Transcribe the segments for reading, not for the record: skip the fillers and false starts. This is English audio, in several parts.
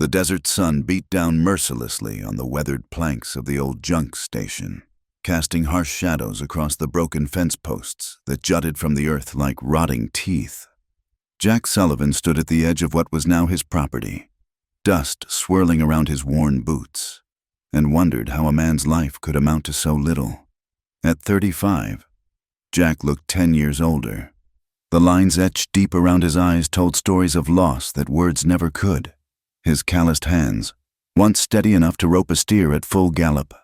The desert sun beat down mercilessly on the weathered planks of the old junk station, casting harsh shadows across the broken fence posts that jutted from the earth like rotting teeth. Jack Sullivan stood at the edge of what was now his property, dust swirling around his worn boots, and wondered how a man's life could amount to so little. At 35, Jack looked 10 years older. The lines etched deep around his eyes told stories of loss that words never could. His calloused hands, once steady enough to rope a steer at full gallop,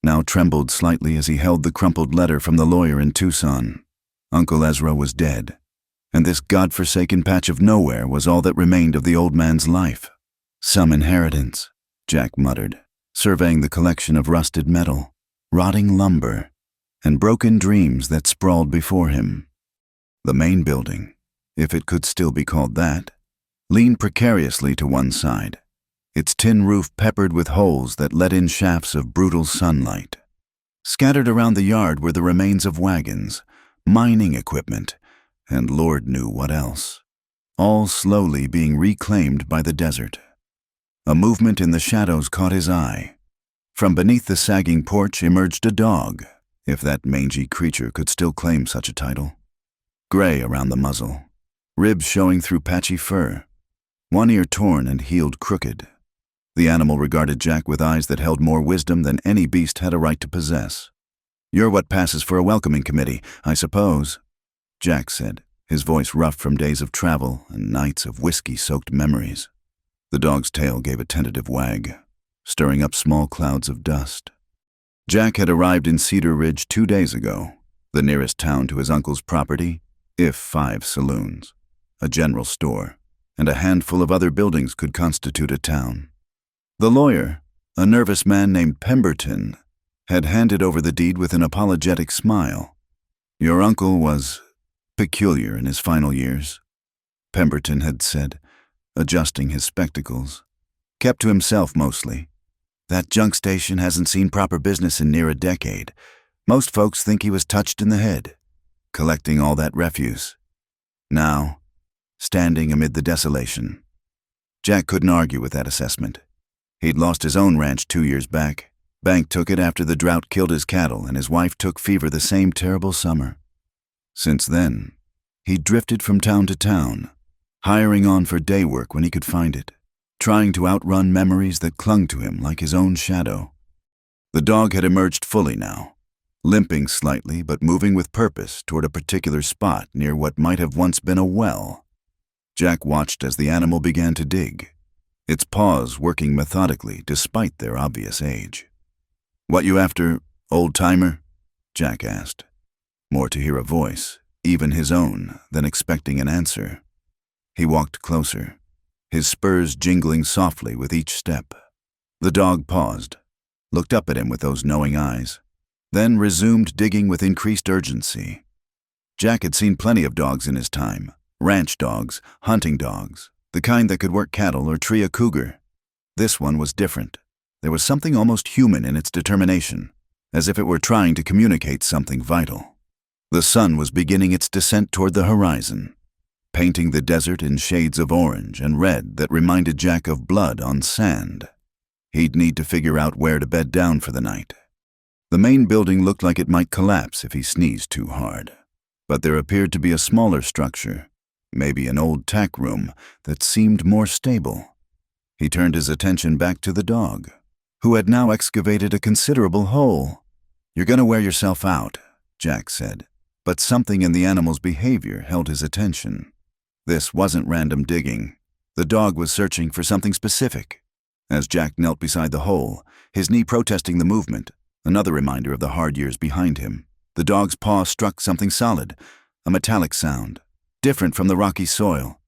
now trembled slightly as he held the crumpled letter from the lawyer in Tucson. Uncle Ezra was dead, and this godforsaken patch of nowhere was all that remained of the old man's life. Some inheritance, Jack muttered, surveying the collection of rusted metal, rotting lumber, and broken dreams that sprawled before him. The main building, if it could still be called that, leaned precariously to one side, its tin roof peppered with holes that let in shafts of brutal sunlight. Scattered around the yard were the remains of wagons, mining equipment, and Lord knew what else, all slowly being reclaimed by the desert. A movement in the shadows caught his eye. From beneath the sagging porch emerged a dog, if that mangy creature could still claim such a title. Gray around the muzzle, ribs showing through patchy fur, one ear torn and healed crooked. The animal regarded Jack with eyes that held more wisdom than any beast had a right to possess. "You're what passes for a welcoming committee, I suppose," Jack said, his voice rough from days of travel and nights of whiskey-soaked memories. The dog's tail gave a tentative wag, stirring up small clouds of dust. Jack had arrived in Cedar Ridge 2 days ago, the nearest town to his uncle's property, if 5 saloons, a general store, and a handful of other buildings could constitute a town. The lawyer, a nervous man named Pemberton, had handed over the deed with an apologetic smile. "Your uncle was peculiar in his final years," Pemberton had said, adjusting his spectacles. "Kept to himself mostly. That junk station hasn't seen proper business in near a decade. Most folks think he was touched in the head, collecting all that refuse. Now, standing amid the desolation." Jack couldn't argue with that assessment. He'd lost his own ranch 2 years back. Bank took it after the drought killed his cattle, and his wife took fever the same terrible summer. Since then, he'd drifted from town to town, hiring on for day work when he could find it, trying to outrun memories that clung to him like his own shadow. The dog had emerged fully now, limping slightly but moving with purpose toward a particular spot near what might have once been a well. Jack watched as the animal began to dig, its paws working methodically despite their obvious age. "What you after, old-timer?" Jack asked, more to hear a voice, even his own, than expecting an answer. He walked closer, his spurs jingling softly with each step. The dog paused, looked up at him with those knowing eyes, then resumed digging with increased urgency. Jack had seen plenty of dogs in his time, ranch dogs, hunting dogs, the kind that could work cattle or tree a cougar. This one was different. There was something almost human in its determination, as if it were trying to communicate something vital. The sun was beginning its descent toward the horizon, painting the desert in shades of orange and red that reminded Jack of blood on sand. He'd need to figure out where to bed down for the night. The main building looked like it might collapse if he sneezed too hard, but there appeared to be a smaller structure, maybe an old tack room, that seemed more stable. He turned his attention back to the dog, who had now excavated a considerable hole. "You're going to wear yourself out," Jack said, but something in the animal's behavior held his attention. This wasn't random digging. The dog was searching for something specific. As Jack knelt beside the hole, his knee protesting the movement, another reminder of the hard years behind him, the dog's paw struck something solid, a metallic sound, different from the rocky soil.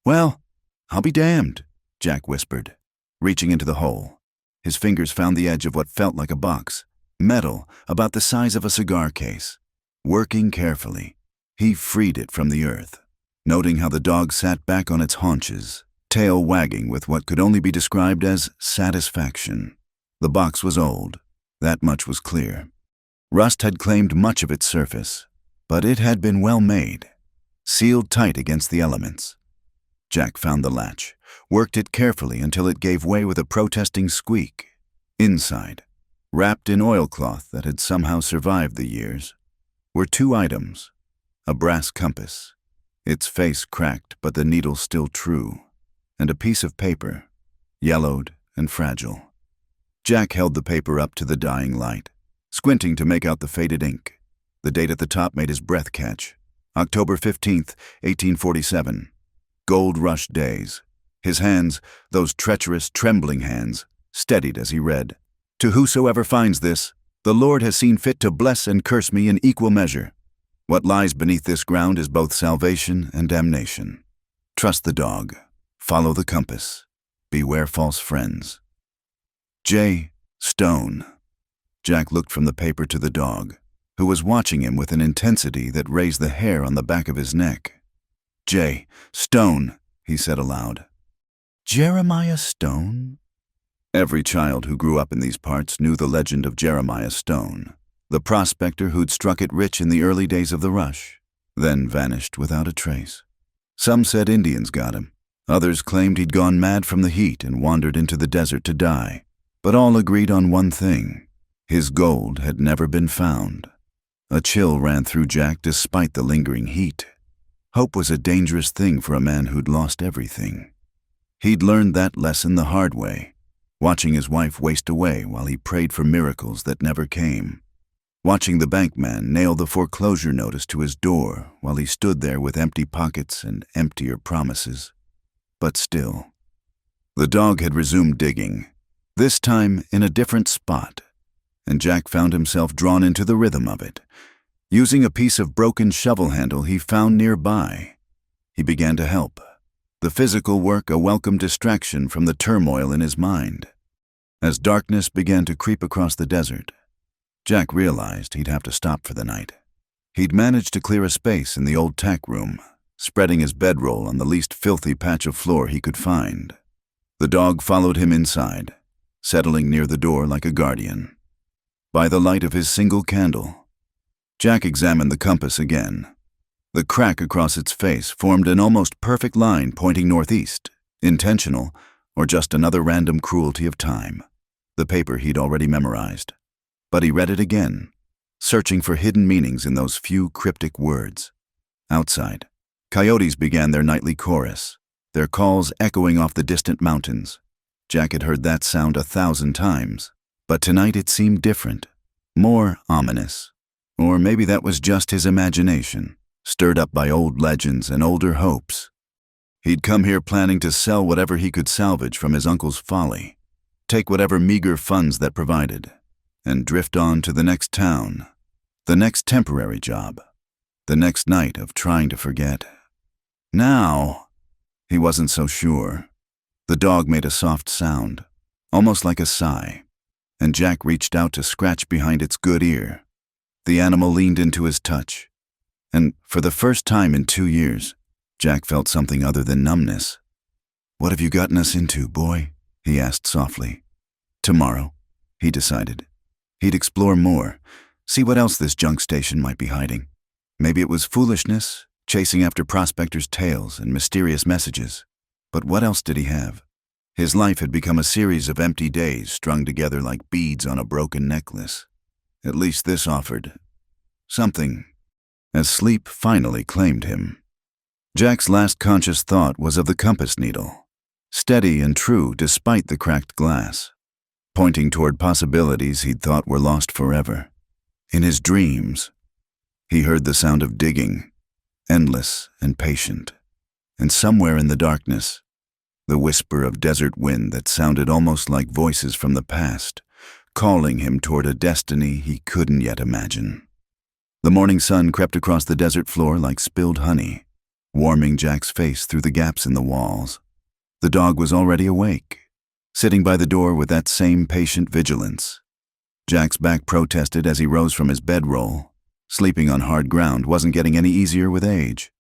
"Well, I'll be damned," Jack whispered, reaching into the hole. His fingers found the edge of what felt like a box, metal about the size of a cigar case. Working carefully, he freed it from the earth, noting how the dog sat back on its haunches, tail wagging with what could only be described as satisfaction. The box was old, that much was clear. Rust had claimed much of its surface, but it had been well made, sealed tight against the elements. Jack found the latch, worked it carefully until it gave way with a protesting squeak. Inside, wrapped in oilcloth that had somehow survived the years, were two items: a brass compass, its face cracked but the needle still true, and a piece of paper, yellowed and fragile. Jack held the paper up to the dying light, squinting to make out the faded ink. The date at the top made his breath catch. October 15th, 1847. Gold Rush days. His hands, those treacherous, trembling hands, steadied as he read. To whosoever finds this, the Lord has seen fit to bless and curse me in equal measure. What lies beneath this ground is both salvation and damnation. Trust the dog. Follow the compass. Beware false friends. J. Stone. Jack looked from the paper to the dog, who was watching him with an intensity that raised the hair on the back of his neck. J. Stone, he said aloud. Jeremiah Stone? Every child who grew up in these parts knew the legend of Jeremiah Stone, the prospector who'd struck it rich in the early days of the rush, then vanished without a trace. Some said Indians got him. Others claimed he'd gone mad from the heat and wandered into the desert to die. But all agreed on one thing: his gold had never been found. A chill ran through Jack despite the lingering heat. Hope was a dangerous thing for a man who'd lost everything. He'd learned that lesson the hard way, watching his wife waste away while he prayed for miracles that never came. Watching the bankman nail the foreclosure notice to his door while he stood there with empty pockets and emptier promises. But still, the dog had resumed digging, this time in a different spot, and Jack found himself drawn into the rhythm of it. Using a piece of broken shovel handle he found nearby, he began to help, the physical work a welcome distraction from the turmoil in his mind. As darkness began to creep across the desert, Jack realized he'd have to stop for the night. He'd managed to clear a space in the old tack room, spreading his bedroll on the least filthy patch of floor he could find. The dog followed him inside, settling near the door like a guardian. By the light of his single candle, Jack examined the compass again. The crack across its face formed an almost perfect line pointing northeast, intentional, or just another random cruelty of time. The paper he'd already memorized. But he read it again, searching for hidden meanings in those few cryptic words. Outside, coyotes began their nightly chorus, their calls echoing off the distant mountains. Jack had heard that sound 1,000 times, but tonight it seemed different, more ominous. Or maybe that was just his imagination, stirred up by old legends and older hopes. He'd come here planning to sell whatever he could salvage from his uncle's folly, take whatever meager funds that provided, and drift on to the next town, the next temporary job, the next night of trying to forget. Now, he wasn't so sure. The dog made a soft sound, almost like a sigh, and Jack reached out to scratch behind its good ear. The animal leaned into his touch, and for the first time in 2 years, Jack felt something other than numbness. "What have you gotten us into, boy?" he asked softly. Tomorrow, he decided. He'd explore more, see what else this junk station might be hiding. Maybe it was foolishness, chasing after prospectors' tales and mysterious messages. But what else did he have? His life had become a series of empty days strung together like beads on a broken necklace. At least this offered something, as sleep finally claimed him. Jack's last conscious thought was of the compass needle, steady and true despite the cracked glass, pointing toward possibilities he'd thought were lost forever. In his dreams, he heard the sound of digging, endless and patient, and somewhere in the darkness, the whisper of desert wind that sounded almost like voices from the past, calling him toward a destiny he couldn't yet imagine. The morning sun crept across the desert floor like spilled honey, warming Jack's face through the gaps in the walls. The dog was already awake, sitting by the door with that same patient vigilance. Jack's back protested as he rose from his bedroll. Sleeping on hard ground wasn't getting any easier with age.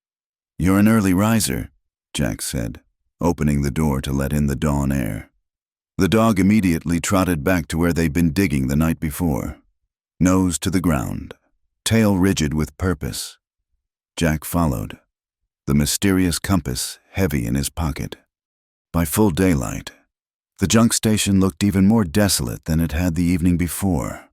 "You're an early riser," Jack said, opening the door to let in the dawn air. The dog immediately trotted back to where they'd been digging the night before, nose to the ground, tail rigid with purpose. Jack followed, the mysterious compass heavy in his pocket. By full daylight, the junk station looked even more desolate than it had the evening before.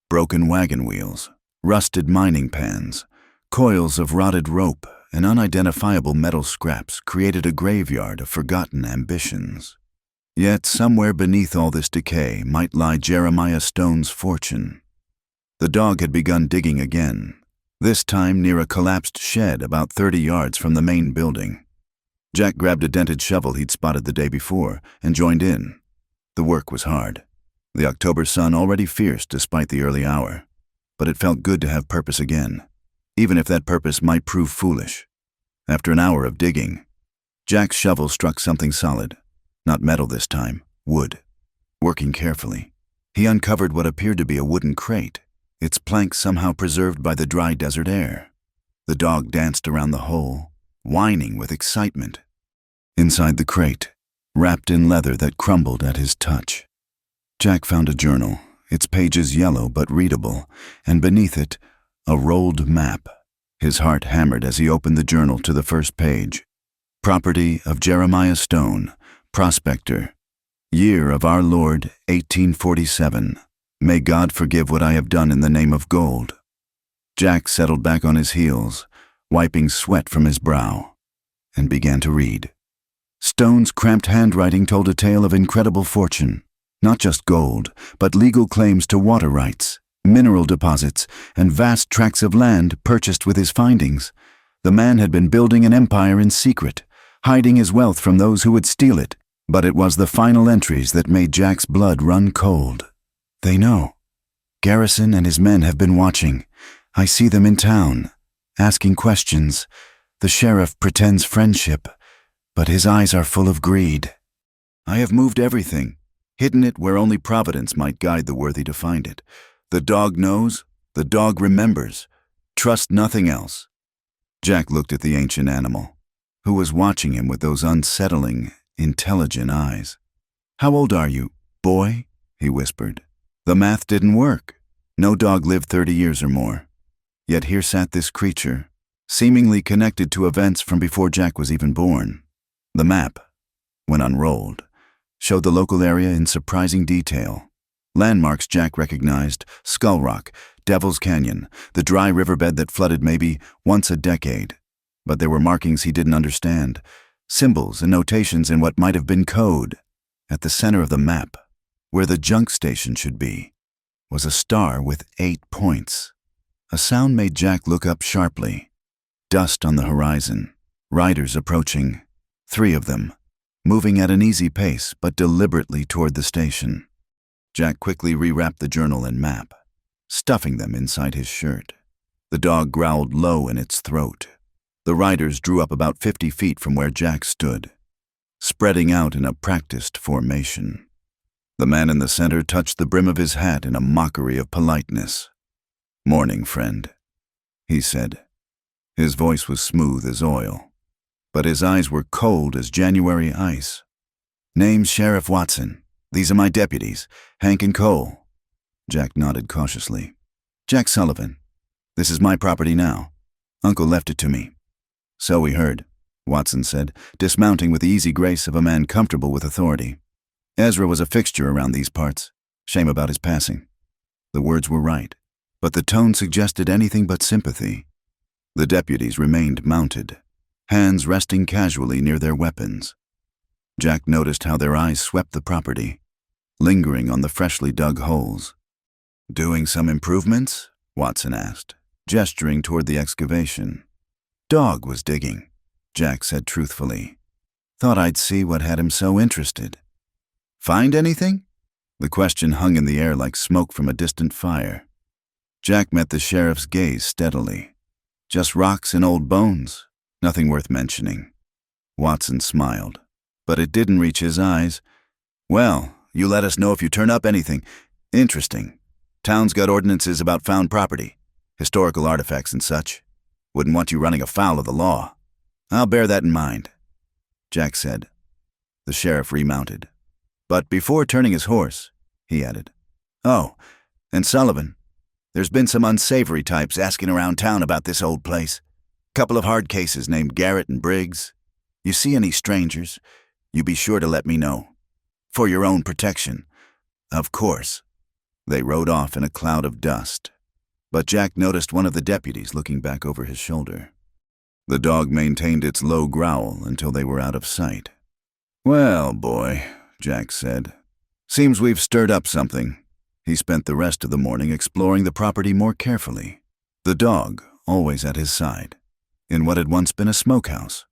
Broken wagon wheels, rusted mining pans, coils of rotted rope, and unidentifiable metal scraps created a graveyard of forgotten ambitions. Yet somewhere beneath all this decay might lie Jeremiah Stone's fortune. The dog had begun digging again, this time near a collapsed shed about 30 yards from the main building. Jack grabbed a dented shovel he'd spotted the day before and joined in. The work was hard. The October sun already fierce despite the early hour, but it felt good to have purpose again, even if that purpose might prove foolish. After an hour of digging, Jack's shovel struck something solid, not metal this time, wood. Working carefully, he uncovered what appeared to be a wooden crate, its planks somehow preserved by the dry desert air. The dog danced around the hole, whining with excitement. Inside the crate, wrapped in leather that crumbled at his touch, Jack found a journal, its pages yellow but readable, and beneath it, a rolled map. His heart hammered as he opened the journal to the first page. Property of Jeremiah Stone, prospector. Year of our Lord, 1847. May God forgive what I have done in the name of gold. Jack settled back on his heels, wiping sweat from his brow, and began to read. Stone's cramped handwriting told a tale of incredible fortune. Not just gold, but legal claims to water rights, mineral deposits, and vast tracts of land purchased with his findings. The man had been building an empire in secret, hiding his wealth from those who would steal it. But it was the final entries that made Jack's blood run cold. They know. Garrison and his men have been watching. I see them in town, asking questions. The sheriff pretends friendship, but his eyes are full of greed. I have moved everything, hidden it where only Providence might guide the worthy to find it. The dog knows, the dog remembers. Trust nothing else. Jack looked at the ancient animal, who was watching him with those unsettling, intelligent eyes. How old are you, boy? He whispered. The math didn't work. No dog lived 30 years or more. Yet here sat this creature, seemingly connected to events from before Jack was even born. The map, when unrolled, showed the local area in surprising detail. Landmarks Jack recognized: Skull Rock, Devil's Canyon, the dry riverbed that flooded maybe once a decade. But there were markings he didn't understand, symbols and notations in what might have been code. At the center of the map, where the junk station should be, was a star with 8 points. A sound made Jack look up sharply. Dust on the horizon, riders approaching, 3 of them, moving at an easy pace but deliberately toward the station. Jack quickly rewrapped the journal and map, stuffing them inside his shirt. The dog growled low in its throat. The riders drew up about 50 feet from where Jack stood, spreading out in a practiced formation. The man in the center touched the brim of his hat in a mockery of politeness. "Morning, friend," he said. His voice was smooth as oil, but his eyes were cold as January ice. "Name's Sheriff Watson. These are my deputies, Hank and Cole." Jack nodded cautiously. "Jack Sullivan. This is my property now. Uncle left it to me." "So we heard," Watson said, dismounting with the easy grace of a man comfortable with authority. "Ezra was a fixture around these parts. Shame about his passing." The words were right, but the tone suggested anything but sympathy. The deputies remained mounted, hands resting casually near their weapons. Jack noticed how their eyes swept the property, lingering on the freshly dug holes. "Doing some improvements?" Watson asked, gesturing toward the excavation. "Dog was digging," Jack said truthfully. "Thought I'd see what had him so interested." "Find anything?" The question hung in the air like smoke from a distant fire. Jack met the sheriff's gaze steadily. "Just rocks and old bones. Nothing worth mentioning." Watson smiled, but it didn't reach his eyes. "Well, you let us know if you turn up anything interesting. Town's got ordinances about found property, historical artifacts and such. Wouldn't want you running afoul of the law." "I'll bear that in mind," Jack said. The sheriff remounted. "But before turning his horse," he added, "Oh, and Sullivan, there's been some unsavory types asking around town about this old place. Couple of hard cases named Garrett and Briggs. You see any strangers? You be sure to let me know. For your own protection. Of course. They rode off in a cloud of dust. But Jack noticed one of the deputies looking back over his shoulder. The dog maintained its low growl until they were out of sight. "Well, boy," Jack said. "Seems we've stirred up something." He spent the rest of the morning exploring the property more carefully, the dog always at his side, in what had once been a smokehouse.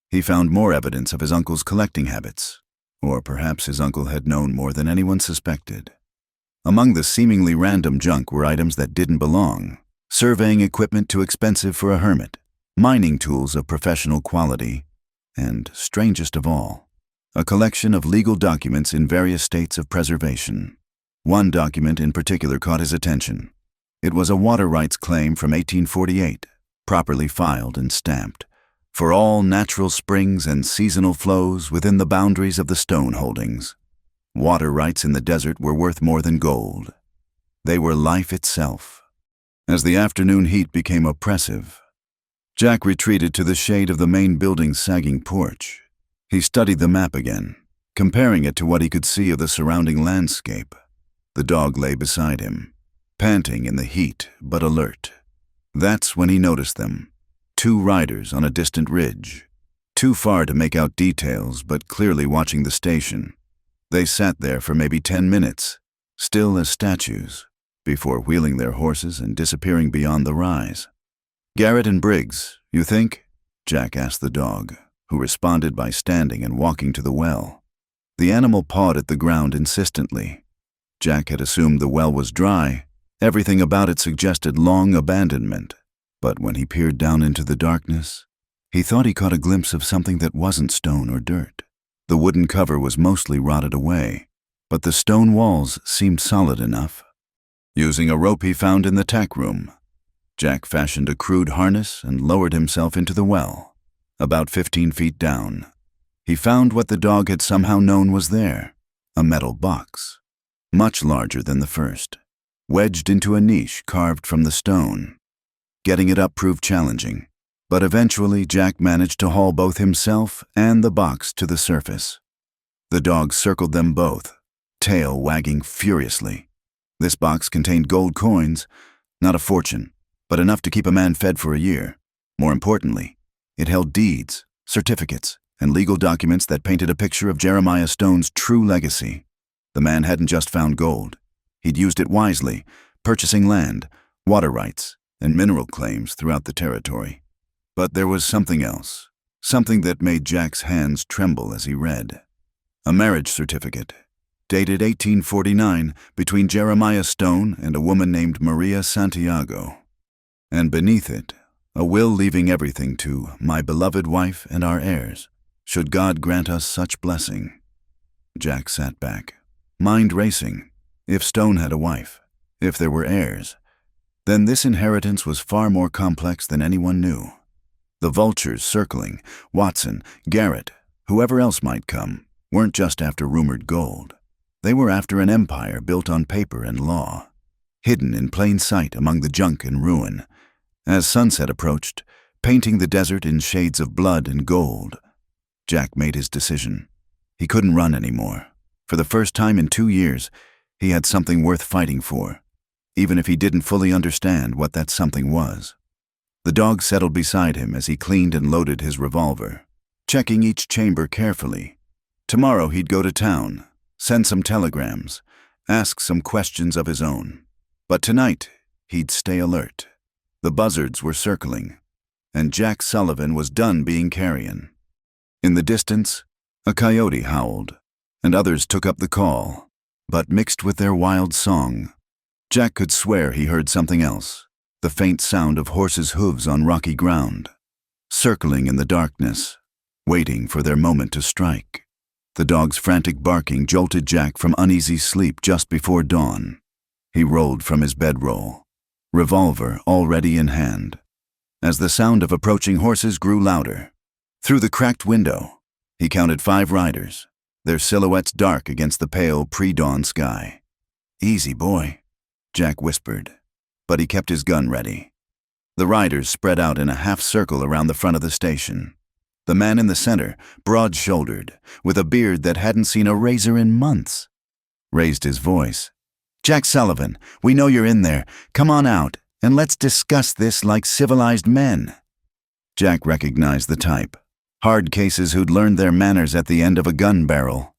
He found more evidence of his uncle's collecting habits, or perhaps his uncle had known more than anyone suspected. Among the seemingly random junk were items that didn't belong, surveying equipment too expensive for a hermit, mining tools of professional quality, and, strangest of all, a collection of legal documents in various states of preservation. One document in particular caught his attention. It was a water rights claim from 1848, properly filed and stamped, for all natural springs and seasonal flows within the boundaries of the stone holdings. Water rights in the desert were worth more than gold. They were life itself. As the afternoon heat became oppressive, Jack retreated to the shade of the main building's sagging porch. He studied the map again, comparing it to what he could see of the surrounding landscape. The dog lay beside him, panting in the heat but alert. That's when he noticed them. 2 riders on a distant ridge, too far to make out details but clearly watching the station. They sat there for maybe 10 minutes, still as statues, before wheeling their horses and disappearing beyond the rise. "Garrett and Briggs, you think?" Jack asked the dog, who responded by standing and walking to the well. The animal pawed at the ground insistently. Jack had assumed the well was dry. Everything about it suggested long abandonment. But when he peered down into the darkness, he thought he caught a glimpse of something that wasn't stone or dirt. The wooden cover was mostly rotted away, but the stone walls seemed solid enough. Using a rope he found in the tack room, Jack fashioned a crude harness and lowered himself into the well. About 15 feet down, he found what the dog had somehow known was there, a metal box, much larger than the first, wedged into a niche carved from the stone. Getting it up proved challenging, but eventually Jack managed to haul both himself and the box to the surface. The dog circled them both, tail wagging furiously. This box contained gold coins, not a fortune, but enough to keep a man fed for a year. More importantly, it held deeds, certificates, and legal documents that painted a picture of Jeremiah Stone's true legacy. The man hadn't just found gold. He'd used it wisely, purchasing land, water rights, and mineral claims throughout the territory. But there was something else, something that made Jack's hands tremble as he read. A marriage certificate, dated 1849, between Jeremiah Stone and a woman named Maria Santiago. And beneath it, a will leaving everything to "my beloved wife and our heirs, should God grant us such blessing." Jack sat back, mind racing. If Stone had a wife, if there were heirs, then this inheritance was far more complex than anyone knew. The vultures circling, Watson, Garrett, whoever else might come, weren't just after rumored gold. They were after an empire built on paper and law, hidden in plain sight among the junk and ruin. As sunset approached, painting the desert in shades of blood and gold, Jack made his decision. He couldn't run anymore. For the first time in 2 years, he had something worth fighting for, even if he didn't fully understand what that something was. The dog settled beside him as he cleaned and loaded his revolver, checking each chamber carefully. Tomorrow he'd go to town, send some telegrams, ask some questions of his own. But tonight, he'd stay alert. The buzzards were circling, and Jack Sullivan was done being carrion. In the distance, a coyote howled, and others took up the call, but mixed with their wild song, Jack could swear he heard something else, the faint sound of horses' hooves on rocky ground, circling in the darkness, waiting for their moment to strike. The dog's frantic barking jolted Jack from uneasy sleep just before dawn. He rolled from his bedroll, revolver already in hand, as the sound of approaching horses grew louder. Through the cracked window, he counted 5 riders, their silhouettes dark against the pale pre-dawn sky. "Easy, boy," Jack whispered, but he kept his gun ready. The riders spread out in a half circle around the front of the station. The man in the center, broad-shouldered, with a beard that hadn't seen a razor in months, raised his voice. "Jack Sullivan, we know you're in there. Come on out, and let's discuss this like civilized men." Jack recognized the type. Hard cases who'd learned their manners at the end of a gun barrel.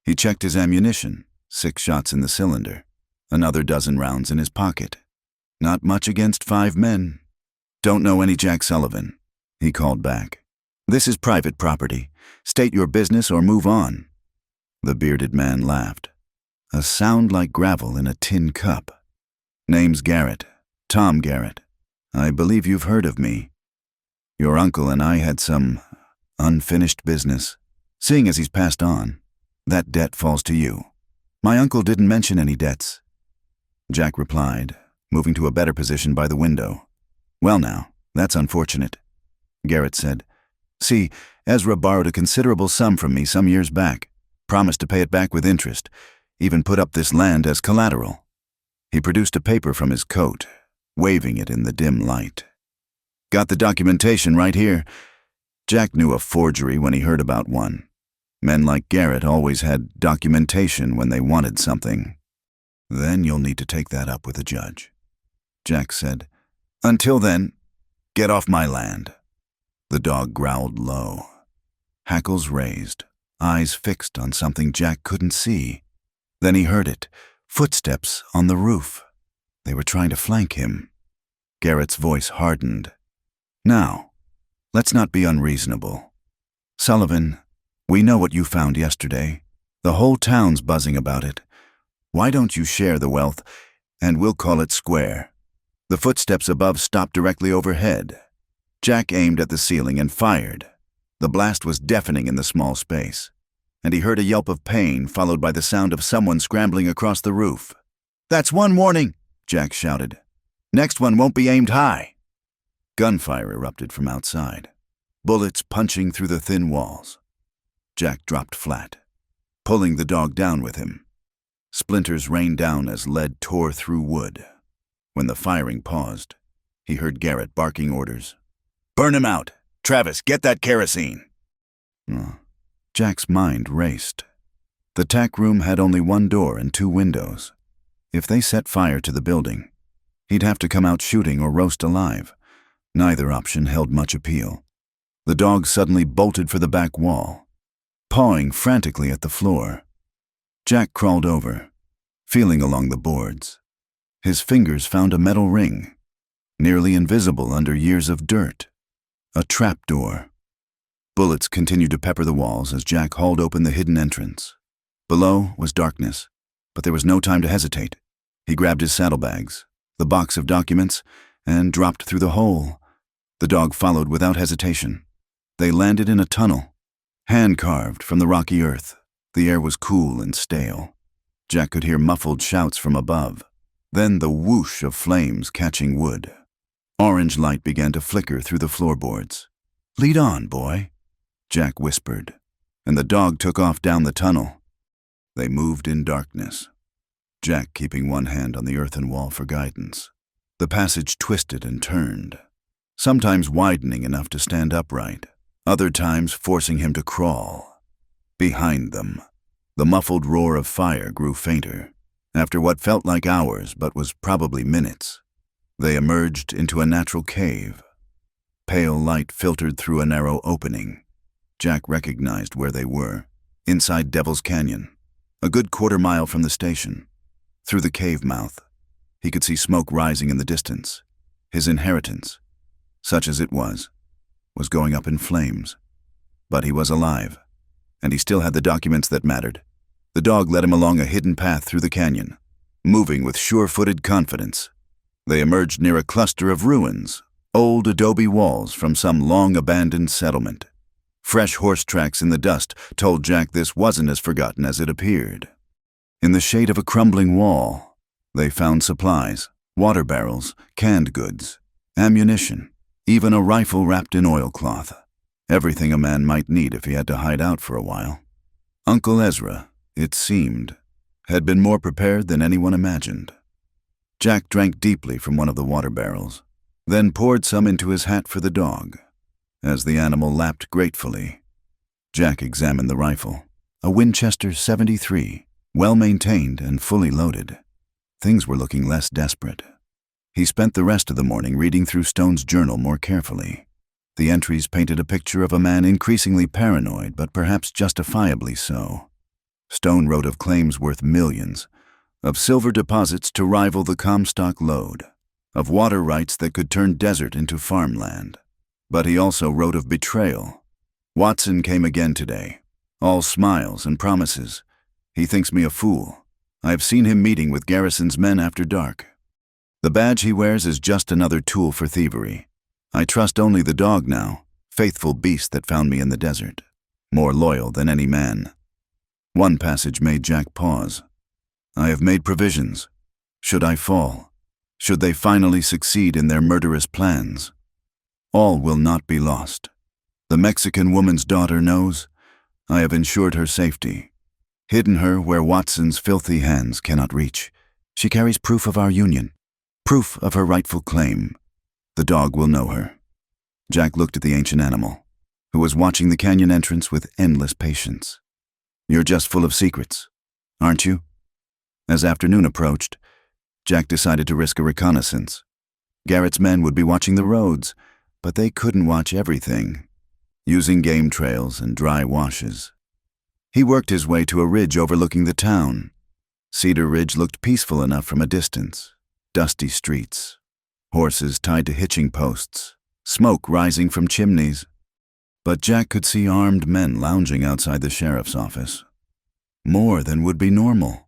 He checked his ammunition, 6 shots in the cylinder, another dozen rounds in his pocket. Not much against 5 men. "Don't know any Jack Sullivan," he called back. "This is private property. State your business or move on." The bearded man laughed. A sound like gravel in a tin cup. "Name's Garrett. Tom Garrett. I believe you've heard of me. Your uncle and I had some unfinished business. Seeing as he's passed on, that debt falls to you." "My uncle didn't mention any debts," Jack replied, moving to a better position by the window. "Well now, that's unfortunate," Garrett said. "See, Ezra borrowed a considerable sum from me some years back, promised to pay it back with interest, even put up this land as collateral." He produced a paper from his coat, waving it in the dim light. "Got the documentation right here." Jack knew a forgery when he heard about one. Men like Garrett always had documentation when they wanted something. "Then you'll need to take that up with a judge," Jack said. "Until then, get off my land." The dog growled low, hackles raised, eyes fixed on something Jack couldn't see. Then he heard it, footsteps on the roof. They were trying to flank him. Garrett's voice hardened. "Now, let's not be unreasonable. Sullivan, we know what you found yesterday. The whole town's buzzing about it. Why don't you share the wealth, and we'll call it square?" The footsteps above stopped directly overhead. Jack aimed at the ceiling and fired. The blast was deafening in the small space, and he heard a yelp of pain followed by the sound of someone scrambling across the roof. "That's one warning," Jack shouted. "Next one won't be aimed high." Gunfire erupted from outside, bullets punching through the thin walls. Jack dropped flat, pulling the dog down with him. Splinters rained down as lead tore through wood. When the firing paused, he heard Garrett barking orders. "Burn him out! Travis, get that kerosene!" Jack's mind raced. The tack room had only 1 door and 2 windows. If they set fire to the building, he'd have to come out shooting or roast alive. Neither option held much appeal. The dog suddenly bolted for the back wall, pawing frantically at the floor. Jack crawled over, feeling along the boards. His fingers found a metal ring, nearly invisible under years of dirt. A trapdoor. Bullets continued to pepper the walls as Jack hauled open the hidden entrance. Below was darkness, but there was no time to hesitate. He grabbed his saddlebags, the box of documents, and dropped through the hole. The dog followed without hesitation. They landed in a tunnel, hand-carved from the rocky earth. The air was cool and stale. Jack could hear muffled shouts from above, then the whoosh of flames catching wood. Orange light began to flicker through the floorboards. "Lead on, boy," Jack whispered, and the dog took off down the tunnel. They moved in darkness, Jack keeping one hand on the earthen wall for guidance. The passage twisted and turned, sometimes widening enough to stand upright, other times forcing him to crawl. Behind them, the muffled roar of fire grew fainter. After what felt like hours but was probably minutes, they emerged into a natural cave. Pale light filtered through a narrow opening. Jack recognized where they were, inside Devil's Canyon, a good quarter-mile from the station. Through the cave mouth, he could see smoke rising in the distance. His inheritance, such as it was going up in flames. But he was alive, and he still had the documents that mattered. The dog led him along a hidden path through the canyon, moving with sure-footed confidence. They emerged near a cluster of ruins, old adobe walls from some long-abandoned settlement. Fresh horse tracks in the dust told Jack this wasn't as forgotten as it appeared. In the shade of a crumbling wall, they found supplies, water barrels, canned goods, ammunition, even a rifle wrapped in oilcloth. Everything a man might need if he had to hide out for a while. Uncle Ezra, it seemed, had been more prepared than anyone imagined. Jack drank deeply from one of the water barrels, then poured some into his hat for the dog. As the animal lapped gratefully, Jack examined the rifle. A Winchester 73, well-maintained and fully loaded. Things were looking less desperate. He spent the rest of the morning reading through Stone's journal more carefully. The entries painted a picture of a man increasingly paranoid, but perhaps justifiably so. Stone wrote of claims worth millions, of silver deposits to rival the Comstock lode, of water rights that could turn desert into farmland. But he also wrote of betrayal. Watson came again today, all smiles and promises. He thinks me a fool. I have seen him meeting with Garrison's men after dark. The badge he wears is just another tool for thievery. I trust only the dog now, faithful beast that found me in the desert, more loyal than any man. One passage made Jack pause. I have made provisions. Should I fall, should they finally succeed in their murderous plans, all will not be lost. The Mexican woman's daughter knows. I have ensured her safety, hidden her where Watson's filthy hands cannot reach. She carries proof of our union, proof of her rightful claim. The dog will know her. Jack looked at the ancient animal, who was watching the canyon entrance with endless patience. You're just full of secrets, aren't you? As afternoon approached, Jack decided to risk a reconnaissance. Garrett's men would be watching the roads, but they couldn't watch everything, using game trails and dry washes. He worked his way to a ridge overlooking the town. Cedar Ridge looked peaceful enough from a distance. Dusty streets, horses tied to hitching posts, smoke rising from chimneys. But Jack could see armed men lounging outside the sheriff's office. More than would be normal.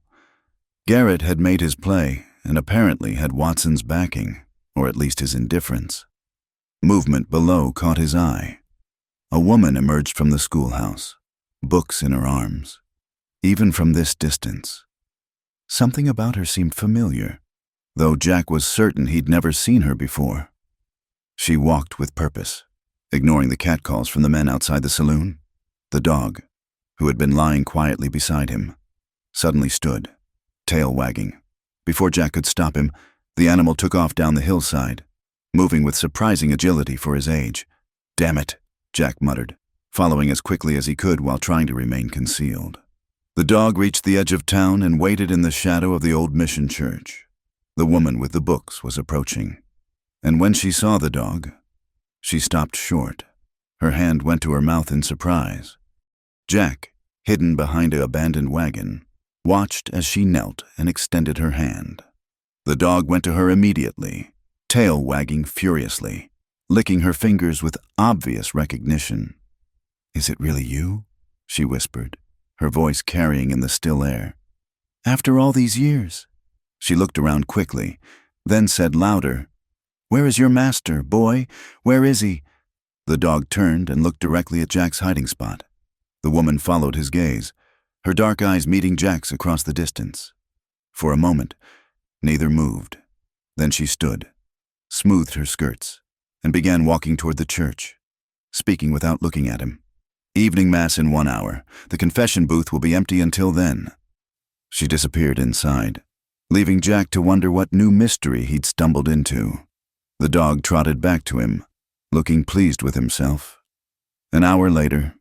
Garrett had made his play and apparently had Watson's backing, or at least his indifference. Movement below caught his eye. A woman emerged from the schoolhouse, books in her arms. Even from this distance, something about her seemed familiar, though Jack was certain he'd never seen her before. She walked with purpose, ignoring the catcalls from the men outside the saloon. The dog, who had been lying quietly beside him, suddenly stood, tail wagging. Before Jack could stop him, the animal took off down the hillside, moving with surprising agility for his age. Damn it, Jack muttered, following as quickly as he could while trying to remain concealed. The dog reached the edge of town and waited in the shadow of the old mission church. The woman with the books was approaching, and when she saw the dog, she stopped short. Her hand went to her mouth in surprise. Jack, hidden behind an abandoned wagon, watched as she knelt and extended her hand. The dog went to her immediately, tail wagging furiously, licking her fingers with obvious recognition. "Is it really you?" she whispered, her voice carrying in the still air. "After all these years?" She looked around quickly, then said louder, "Where is your master, boy? Where is he?" The dog turned and looked directly at Jack's hiding spot. The woman followed his gaze, her dark eyes meeting Jack's across the distance. For a moment, neither moved. Then she stood, smoothed her skirts, and began walking toward the church, speaking without looking at him. "Evening mass in 1 hour. The confession booth will be empty until then." She disappeared inside, leaving Jack to wonder what new mystery he'd stumbled into. The dog trotted back to him, looking pleased with himself. An hour later,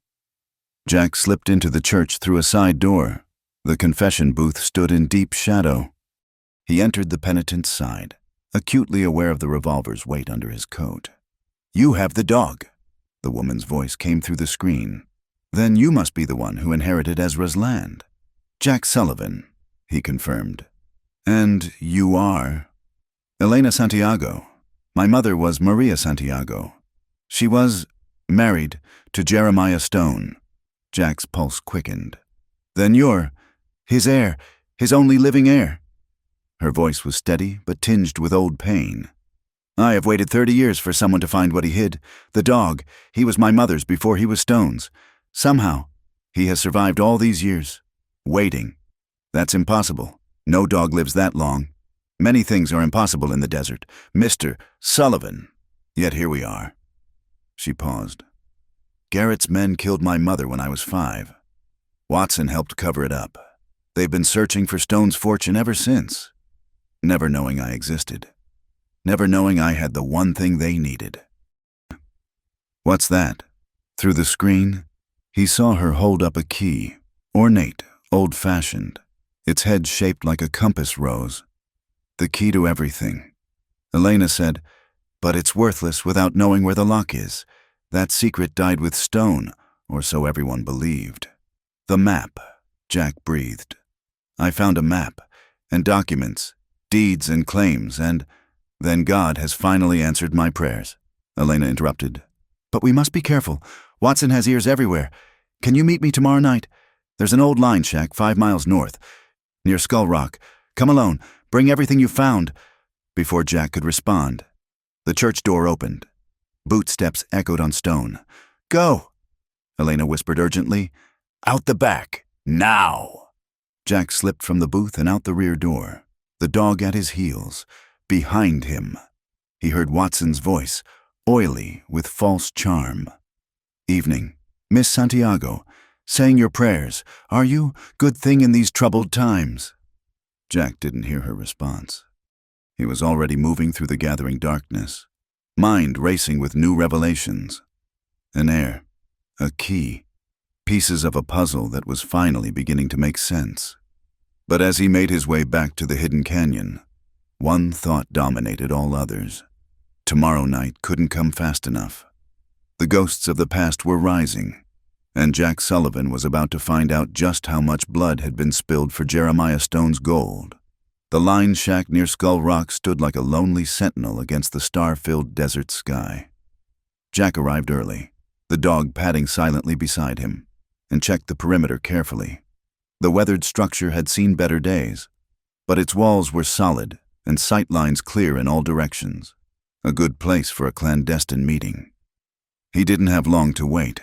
Jack slipped into the church through a side door. The confession booth stood in deep shadow. He entered the penitent's side, acutely aware of the revolver's weight under his coat. "You have the dog," the woman's voice came through the screen. "Then you must be the one who inherited Ezra's land." "Jack Sullivan," he confirmed. "And you are?" "Elena Santiago. My mother was Maria Santiago. She was married to Jeremiah Stone." Jack's pulse quickened. "Then you're his heir, his only living heir." Her voice was steady but tinged with old pain. "I have waited 30 years for someone to find what he hid. The dog, he was my mother's before he was Stone's. Somehow, he has survived all these years. Waiting. That's impossible. No dog lives that long. Many things are impossible in the desert, Mr. Sullivan. Yet here we are." She paused. "Garrett's men killed my mother when I was 5. Watson helped cover it up. They've been searching for Stone's fortune ever since, never knowing I existed, never knowing I had the one thing they needed." What's that? Through the screen, he saw her hold up a key, ornate, old-fashioned, its head shaped like a compass rose. The key to everything. Elena said, "But it's worthless without knowing where the lock is. That secret died with Stone, or so everyone believed." "The map," Jack breathed. "I found a map, and documents, deeds and claims, and then God has finally answered my prayers," Elena interrupted. "But we must be careful. Watson has ears everywhere. Can you meet me tomorrow night? There's an old line shack 5 miles north, near Skull Rock. Come alone. Bring everything you found." Before Jack could respond, the church door opened. Boot steps echoed on stone. "Go," Elena whispered urgently. "Out the back, now." Jack slipped from the booth and out the rear door, the dog at his heels. Behind him, he heard Watson's voice, oily with false charm. "Evening. Miss Santiago. Saying your prayers. Are you? Good thing in these troubled times." Jack didn't hear her response. He was already moving through the gathering darkness, mind racing with new revelations. An air, a key, pieces of a puzzle that was finally beginning to make sense. But as he made his way back to the hidden canyon, one thought dominated all others. Tomorrow night couldn't come fast enough. The ghosts of the past were rising, and Jack Sullivan was about to find out just how much blood had been spilled for Jeremiah Stone's gold. The line shack near Skull Rock stood like a lonely sentinel against the star-filled desert sky. Jack arrived early, the dog padding silently beside him, and checked the perimeter carefully. The weathered structure had seen better days, but its walls were solid and sight lines clear in all directions. A good place for a clandestine meeting. He didn't have long to wait.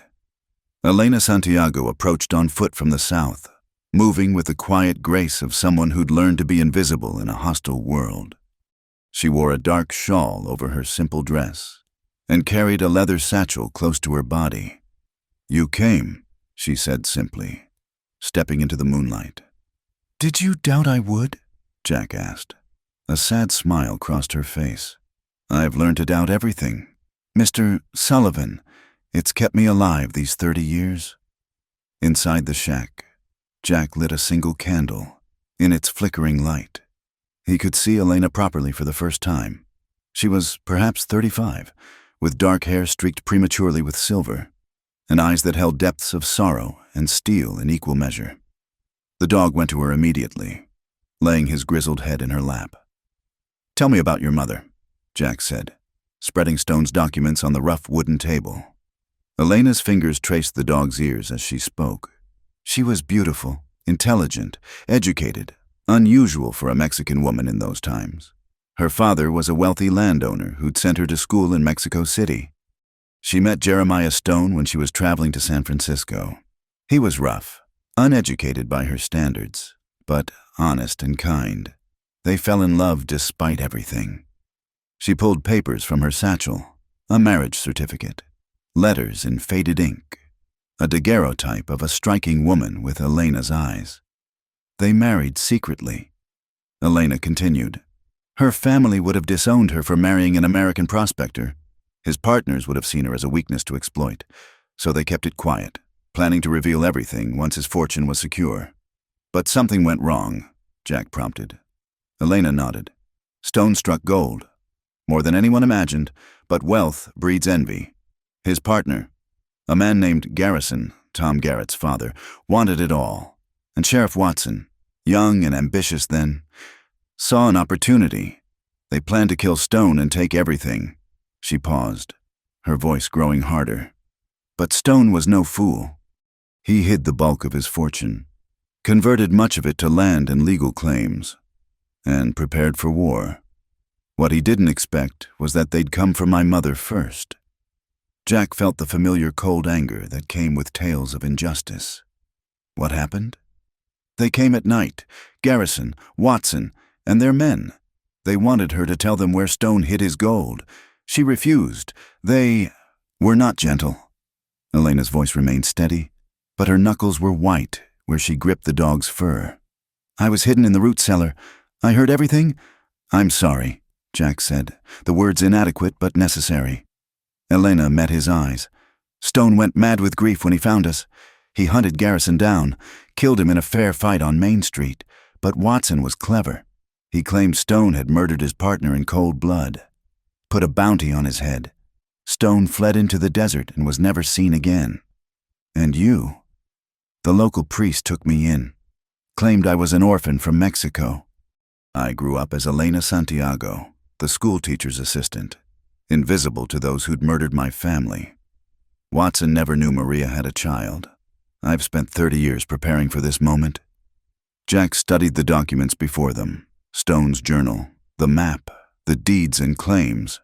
Elena Santiago approached on foot from the south, moving with the quiet grace of someone who'd learned to be invisible in a hostile world. She wore a dark shawl over her simple dress and carried a leather satchel close to her body. "You came," she said simply, stepping into the moonlight. "Did you doubt I would?" Jack asked. A sad smile crossed her face. "I've learned to doubt everything. Mr. Sullivan, it's kept me alive these 30 years. Inside the shack, Jack lit a single candle. In its flickering light, he could see Elena properly for the first time. She was perhaps 35, with dark hair streaked prematurely with silver, and eyes that held depths of sorrow and steel in equal measure. The dog went to her immediately, laying his grizzled head in her lap. "Tell me about your mother," Jack said, spreading Stone's documents on the rough wooden table. Elena's fingers traced the dog's ears as she spoke. "She was beautiful, intelligent, educated, unusual for a Mexican woman in those times. Her father was a wealthy landowner who'd sent her to school in Mexico City. She met Jeremiah Stone when she was traveling to San Francisco. He was rough, uneducated by her standards, but honest and kind. They fell in love despite everything." She pulled papers from her satchel, a marriage certificate, letters in faded ink, a daguerreotype of a striking woman with Elena's eyes. "They married secretly," Elena continued. "Her family would have disowned her for marrying an American prospector. His partners would have seen her as a weakness to exploit, so they kept it quiet, planning to reveal everything once his fortune was secure. But something went wrong," Jack prompted. Elena nodded. "Stone struck gold. More than anyone imagined, but wealth breeds envy. His partner, a man named Garrison, Tom Garrett's father, wanted it all, and Sheriff Watson, young and ambitious then, saw an opportunity. They planned to kill Stone and take everything." She paused, her voice growing harder. "But Stone was no fool. He hid the bulk of his fortune, converted much of it to land and legal claims, and prepared for war. What he didn't expect was that they'd come for my mother first." Jack felt the familiar cold anger that came with tales of injustice. "What happened?" "They came at night, Garrison, Watson, and their men. They wanted her to tell them where Stone hid his gold. She refused. They were not gentle." Elena's voice remained steady, but her knuckles were white where she gripped the dog's fur. "I was hidden in the root cellar. I heard everything." "I'm sorry," Jack said, the words inadequate but necessary. Elena met his eyes, Stone went mad with grief when he found us. He hunted Garrison down, killed him in a fair fight on Main Street, but Watson was clever. He claimed Stone had murdered his partner in cold blood, put a bounty on his head. Stone fled into the desert and was never seen again. And you? The local priest took me in, claimed I was an orphan from Mexico. I grew up as Elena Santiago, the schoolteacher's assistant, invisible to those who'd murdered my family. Watson never knew Maria had a child. I've spent 30 years preparing for this moment. Jack studied the documents before them, Stone's journal, the map, the deeds and claims.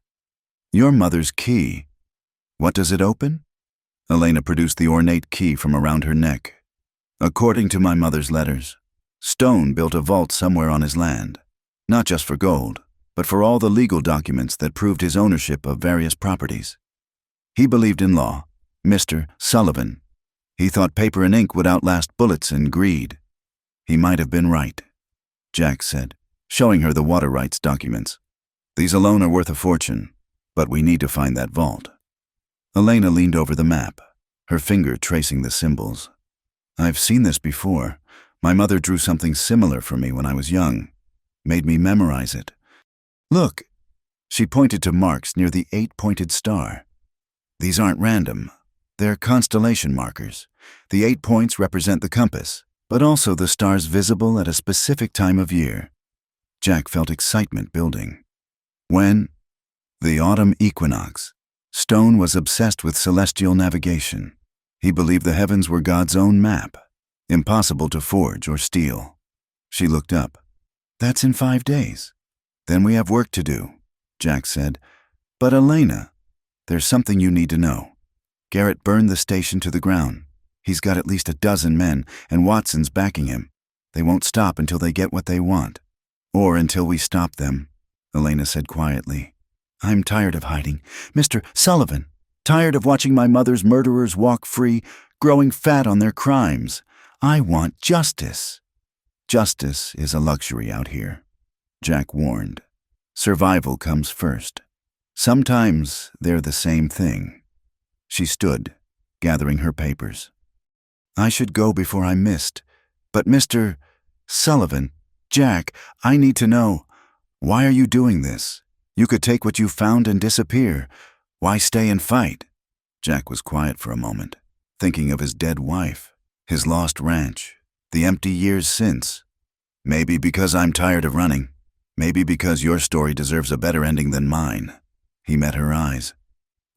Your mother's key. What does it open? Elena produced the ornate key from around her neck. According to my mother's letters, Stone built a vault somewhere on his land, not just for gold, but for all the legal documents that proved his ownership of various properties. He believed in law, Mr. Sullivan. He thought paper and ink would outlast bullets and greed. He might have been right, Jack said, showing her the water rights documents. These alone are worth a fortune, but we need to find that vault. Elena leaned over the map, her finger tracing the symbols. I've seen this before. My mother drew something similar for me when I was young, made me memorize it. Look, she pointed to marks near the 8-pointed star. These aren't random. They're constellation markers. The 8 points represent the compass, but also the stars visible at a specific time of year. Jack felt excitement building. When? The autumn equinox. Stone was obsessed with celestial navigation. He believed the heavens were God's own map, impossible to forge or steal. She looked up. That's in 5 days. Then we have work to do, Jack said. But Elena, there's something you need to know. Garrett burned the station to the ground. He's got at least a dozen men, and Watson's backing him. They won't stop until they get what they want. Or until we stop them, Elena said quietly. I'm tired of hiding. Mr. Sullivan, tired of watching my mother's murderers walk free, growing fat on their crimes. I want justice. Justice is a luxury out here, Jack warned. Survival comes first. Sometimes they're the same thing. She stood, gathering her papers. I should go before I'm missed. But Mr. Sullivan, Jack, I need to know. Why are you doing this? You could take what you found and disappear. Why stay and fight? Jack was quiet for a moment, thinking of his dead wife, his lost ranch, the empty years since. Maybe because I'm tired of running. Maybe because your story deserves a better ending than mine. He met her eyes.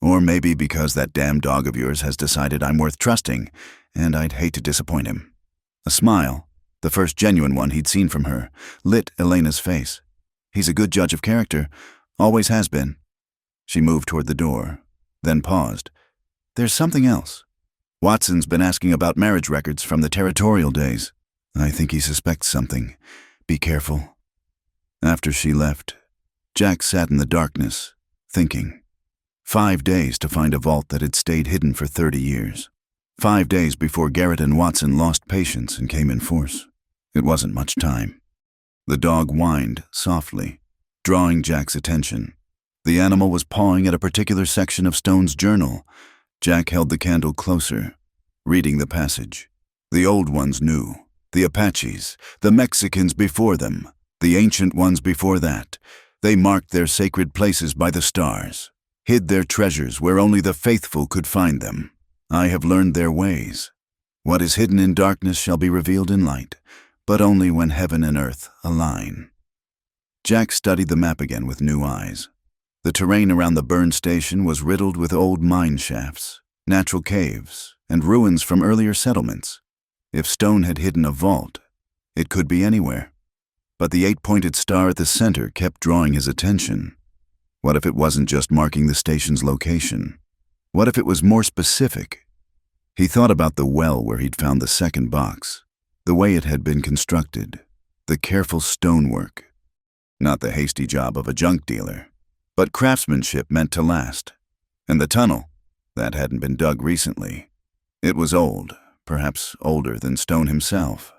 Or maybe because that damn dog of yours has decided I'm worth trusting, and I'd hate to disappoint him. A smile, the first genuine one he'd seen from her, lit Elena's face. He's a good judge of character, always has been. She moved toward the door, then paused. There's something else. Watson's been asking about marriage records from the territorial days. I think he suspects something. Be careful. After she left, Jack sat in the darkness, thinking. 5 days to find a vault that had stayed hidden for 30 years. 5 days before Garrett and Watson lost patience and came in force. It wasn't much time. The dog whined softly, drawing Jack's attention. The animal was pawing at a particular section of Stone's journal. Jack held the candle closer, reading the passage. The old ones knew. The Apaches, the Mexicans before them, the ancient ones before that. They marked their sacred places by the stars, hid their treasures where only the faithful could find them. I have learned their ways. What is hidden in darkness shall be revealed in light, but only when heaven and earth align. Jack studied the map again with new eyes. The terrain around the burned station was riddled with old mine shafts, natural caves, and ruins from earlier settlements. If Stone had hidden a vault, it could be anywhere. But the 8-pointed star at the center kept drawing his attention. What if it wasn't just marking the station's location? What if it was more specific? He thought about the well where he'd found the second box, the way it had been constructed, the careful stonework. Not the hasty job of a junk dealer, but craftsmanship meant to last. And the tunnel, that hadn't been dug recently. It was old, perhaps older than Stone himself.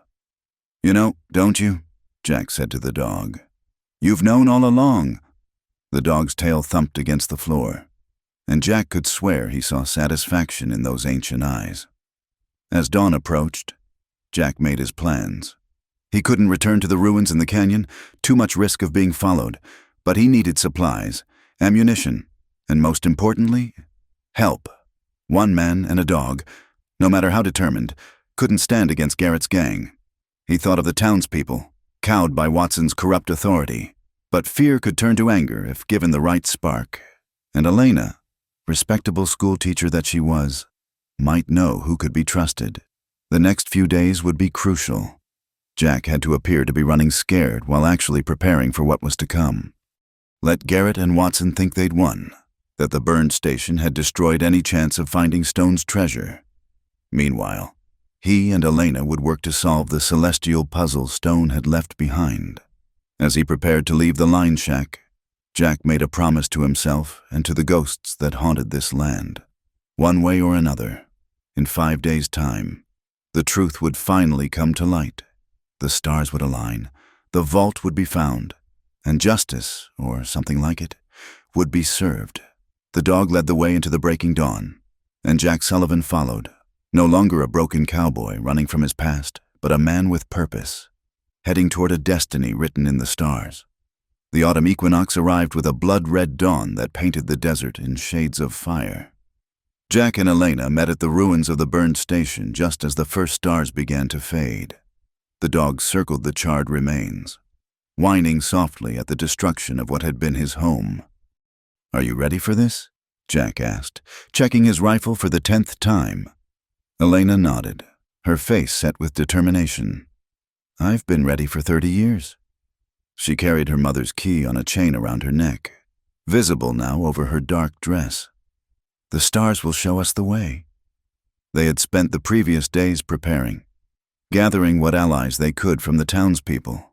You know, don't you? Jack said to the dog. You've known all along. The dog's tail thumped against the floor. and Jack could swear he saw satisfaction in those ancient eyes. As dawn approached, Jack made his plans. He couldn't return to the ruins in the canyon, too much risk of being followed, but he needed supplies, ammunition, and most importantly, help. One man and a dog, no matter how determined, couldn't stand against Garrett's gang. He thought of the townspeople, cowed by Watson's corrupt authority, but fear could turn to anger if given the right spark. And Elena, respectable schoolteacher that she was, might know who could be trusted. The next few days would be crucial. Jack had to appear to be running scared while actually preparing for what was to come. Let Garrett and Watson think they'd won, that the burned station had destroyed any chance of finding Stone's treasure. Meanwhile, he and Elena would work to solve the celestial puzzle Stone had left behind. As he prepared to leave the line shack, Jack made a promise to himself and to the ghosts that haunted this land. One way or another, in 5 days' time, the truth would finally come to light. The stars would align, the vault would be found, and justice, or something like it, would be served. The dog led the way into the breaking dawn, and Jack Sullivan followed, no longer a broken cowboy running from his past, but a man with purpose, heading toward a destiny written in the stars. The autumn equinox arrived with a blood-red dawn that painted the desert in shades of fire. Jack and Elena met at the ruins of the burned station just as the first stars began to fade. The dog circled the charred remains, whining softly at the destruction of what had been his home. "Are you ready for this?" Jack asked, checking his rifle for the 10th time. Elena nodded, her face set with determination. "I've been ready for 30 years. She carried her mother's key on a chain around her neck, visible now over her dark dress. "The stars will show us the way." They had spent the previous days preparing, gathering what allies they could from the townspeople.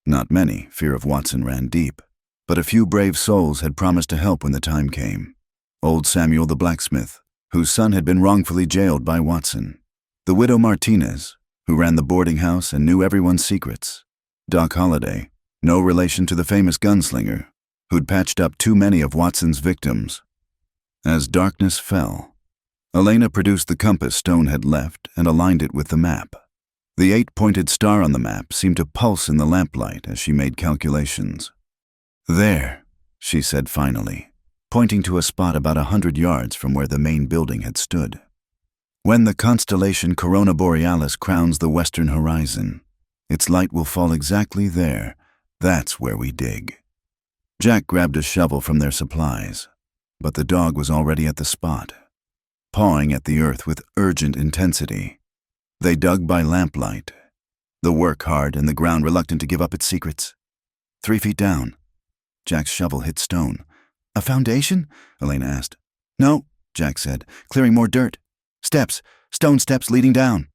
Not many, fear of Watson ran deep, but a few brave souls had promised to help when the time came. Old Samuel the blacksmith, whose son had been wrongfully jailed by Watson. The widow Martinez, who ran the boarding house and knew everyone's secrets. Doc Holliday, no relation to the famous gunslinger, who'd patched up too many of Watson's victims. As darkness fell, Elena produced the compass Stone had left and aligned it with the map. The 8-pointed star on the map seemed to pulse in the lamplight as she made calculations. "There," she said finally, pointing to a spot about 100 yards from where the main building had stood. "When the constellation Corona Borealis crowns the western horizon, its light will fall exactly there. That's where we dig." Jack grabbed a shovel from their supplies, but the dog was already at the spot, pawing at the earth with urgent intensity. They dug by lamplight, the work hard and the ground reluctant to give up its secrets. 3 feet down, Jack's shovel hit Stone. "A foundation?" Elena asked. "No," Jack said, clearing more dirt. "Steps, stone steps leading down."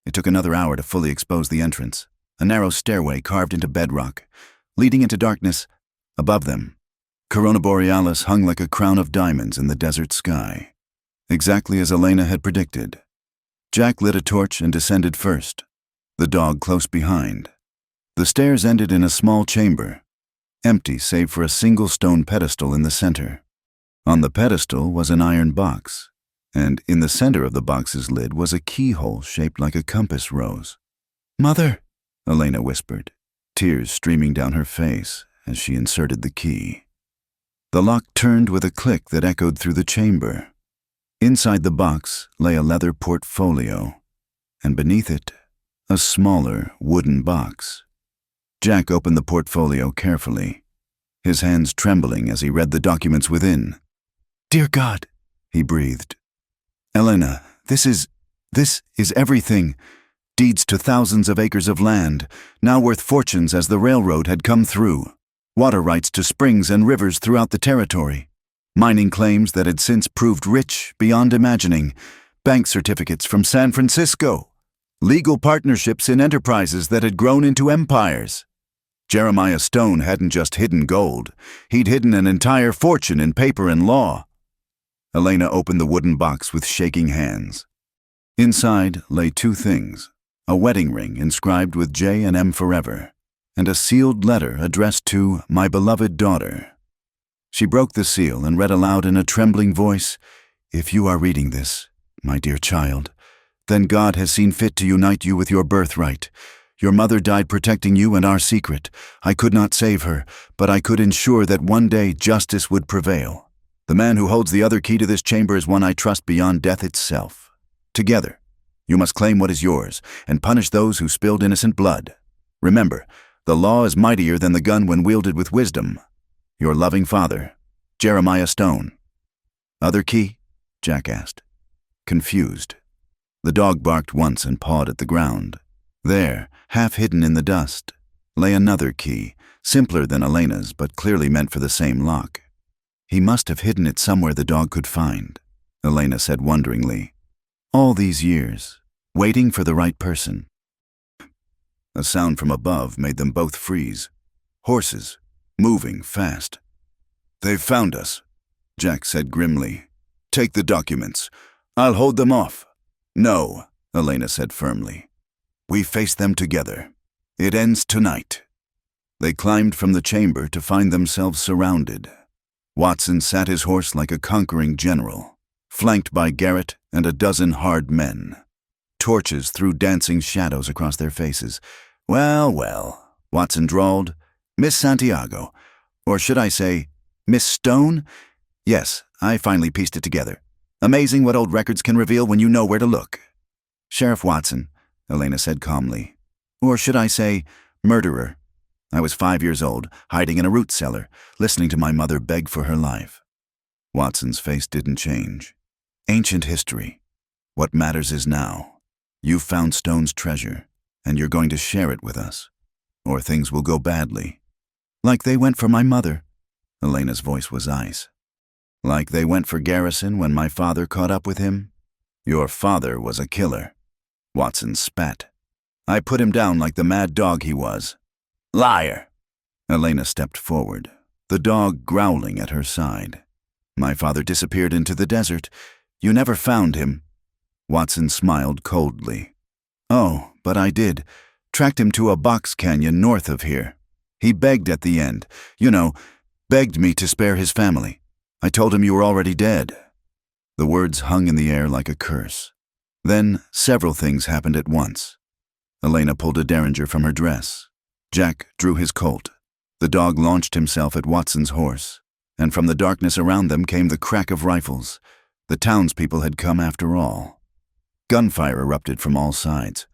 It took another hour to fully expose the entrance, a narrow stairway carved into bedrock, leading into darkness. Above them, Corona Borealis hung like a crown of diamonds in the desert sky, exactly as Elena had predicted. Jack lit a torch and descended first, the dog close behind. The stairs ended in a small chamber, empty save for a single stone pedestal in the center. On the pedestal was an iron box, and in the center of the box's lid was a keyhole shaped like a compass rose. "Mother," Elena whispered, tears streaming down her face as she inserted the key. The lock turned with a click that echoed through the chamber. Inside the box lay a leather portfolio, and beneath it, a smaller wooden box. Jack opened the portfolio carefully, his hands trembling as he read the documents within. "Dear God," he breathed. "Elena, this is everything. Deeds to thousands of acres of land, now worth fortunes as the railroad had come through. Water rights to springs and rivers throughout the territory. Mining claims that had since proved rich beyond imagining. Bank certificates from San Francisco. Legal partnerships in enterprises that had grown into empires. Jeremiah Stone hadn't just hidden gold. He'd hidden an entire fortune in paper and law." Elena opened the wooden box with shaking hands. Inside lay 2 things, a wedding ring inscribed with J and M forever, and a sealed letter addressed to "My beloved daughter." She broke the seal and read aloud in a trembling voice, "If you are reading this, my dear child, then God has seen fit to unite you with your birthright. Your mother died protecting you and our secret. I could not save her, but I could ensure that one day justice would prevail. The man who holds the other key to this chamber is one I trust beyond death itself. Together, you must claim what is yours and punish those who spilled innocent blood. Remember, the law is mightier than the gun when wielded with wisdom. Your loving father, Jeremiah Stone." "Other key?" Jack asked, confused. The dog barked once and pawed at the ground. There, half hidden in the dust, lay another key, simpler than Elena's but clearly meant for the same lock. "He must have hidden it somewhere the dog could find," Elena said wonderingly. "All these years, waiting for the right person." A sound from above made them both freeze. Horses, moving fast. "They've found us," Jack said grimly. "Take the documents. I'll hold them off." "No," Elena said firmly. "We face them together. It ends tonight." They climbed from the chamber to find themselves surrounded. Watson sat his horse like a conquering general, flanked by Garrett and a dozen hard men. Torches threw dancing shadows across their faces. "Well, well," Watson drawled. "Miss Santiago, or should I say, Miss Stone? Yes, I finally pieced it together. Amazing what old records can reveal when you know where to look." "Sheriff Watson," Elena said calmly. "Or should I say, murderer. I was 5 years old, hiding in a root cellar, listening to my mother beg for her life." Watson's face didn't change. "Ancient history. What matters is now. You've found Stone's treasure, and you're going to share it with us. Or things will go badly." "Like they went for my mother." Elena's voice was ice. "Like they went for Garrison when my father caught up with him? Your father was a killer." Watson spat. "I put him down like the mad dog he was." "Liar!" Elena stepped forward, the dog growling at her side. "My father disappeared into the desert. You never found him." Watson smiled coldly. "Oh, but I did. Tracked him to a box canyon north of here. He begged at the end. Begged me to spare his family. I told him you were already dead." The words hung in the air like a curse. Then several things happened at once. Elena pulled a derringer from her dress. Jack drew his Colt. The dog launched himself at Watson's horse, and from the darkness around them came the crack of rifles. The townspeople had come after all. Gunfire erupted from all sides.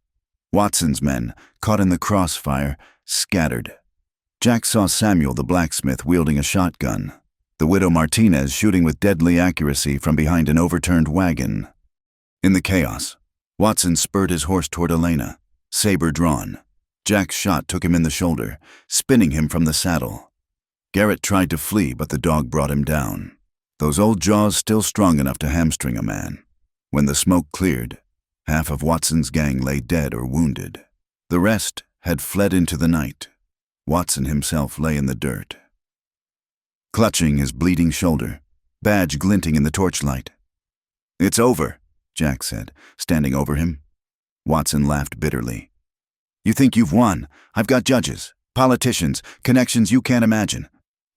Watson's men, caught in the crossfire, scattered. Jack saw Samuel the blacksmith wielding a shotgun, the widow Martinez shooting with deadly accuracy from behind an overturned wagon. In the chaos, Watson spurred his horse toward Elena, saber drawn. Jack's shot took him in the shoulder, spinning him from the saddle. Garrett tried to flee, but the dog brought him down. Those old jaws still strong enough to hamstring a man. When the smoke cleared, half of Watson's gang lay dead or wounded. The rest had fled into the night. Watson himself lay in the dirt, clutching his bleeding shoulder, badge glinting in the torchlight. "It's over," Jack said, standing over him. Watson laughed bitterly. "You think you've won? I've got judges, politicians, connections you can't imagine.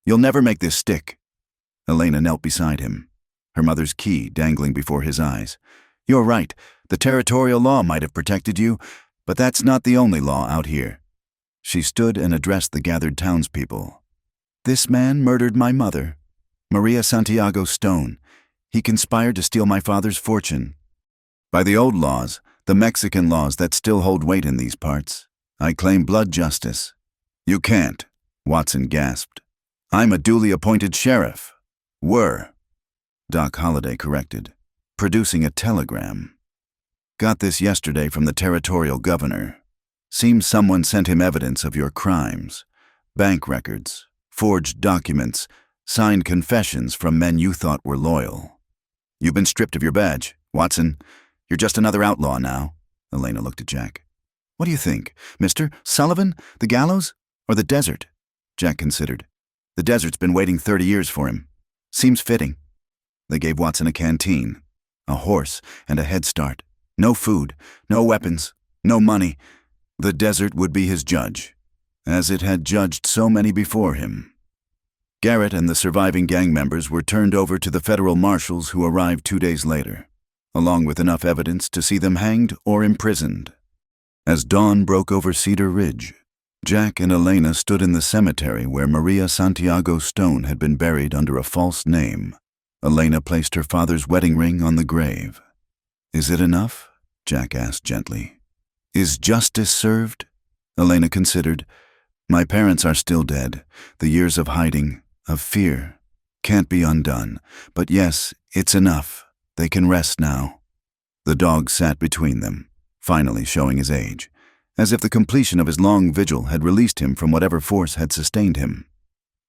You'll never make this stick." Elena knelt beside him, her mother's key dangling before his eyes. "You're right. The territorial law might have protected you, but that's not the only law out here." She stood and addressed the gathered townspeople. "This man murdered my mother, Maria Santiago Stone. He conspired to steal my father's fortune. By the old laws, the Mexican laws that still hold weight in these parts, I claim blood justice." "You can't," Watson gasped. "I'm a duly appointed sheriff." "Were," Doc Holliday corrected, producing a telegram. "Got this yesterday from the territorial governor. Seems someone sent him evidence of your crimes. Bank records, forged documents, signed confessions from men you thought were loyal. You've been stripped of your badge, Watson. You're just another outlaw now." Elena looked at Jack. "What do you think, Mr. Sullivan? The gallows? Or the desert?" Jack considered. "The desert's been waiting 30 years for him. Seems fitting." They gave Watson a canteen, a horse, and a head start. No food, no weapons, no money. The desert would be his judge, as it had judged so many before him. Garrett and the surviving gang members were turned over to the federal marshals who arrived 2 days later, along with enough evidence to see them hanged or imprisoned. As dawn broke over Cedar Ridge, Jack and Elena stood in the cemetery where Maria Santiago Stone had been buried under a false name. Elena placed her father's wedding ring on the grave. "Is it enough?" Jack asked gently. "Is justice served?" Elena considered. "My parents are still dead. The years of hiding, of fear, can't be undone. But yes, it's enough. They can rest now." The dog sat between them, finally showing his age, as if the completion of his long vigil had released him from whatever force had sustained him.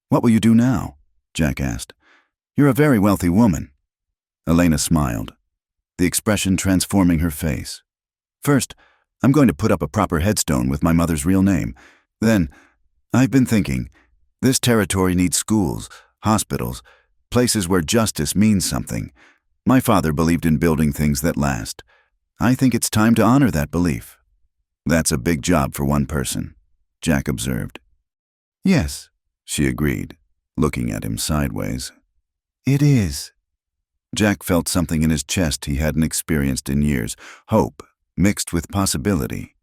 "What will you do now?" Jack asked. "You're a very wealthy woman." Elena smiled, the expression transforming her face. "First, I'm going to put up a proper headstone with my mother's real name. Then, I've been thinking, this territory needs schools, hospitals, places where justice means something. My father believed in building things that last. I think it's time to honor that belief." "That's a big job for one person," Jack observed. "Yes," she agreed, looking at him sideways. "It is." Jack felt something in his chest he hadn't experienced in years, hope mixed with possibility.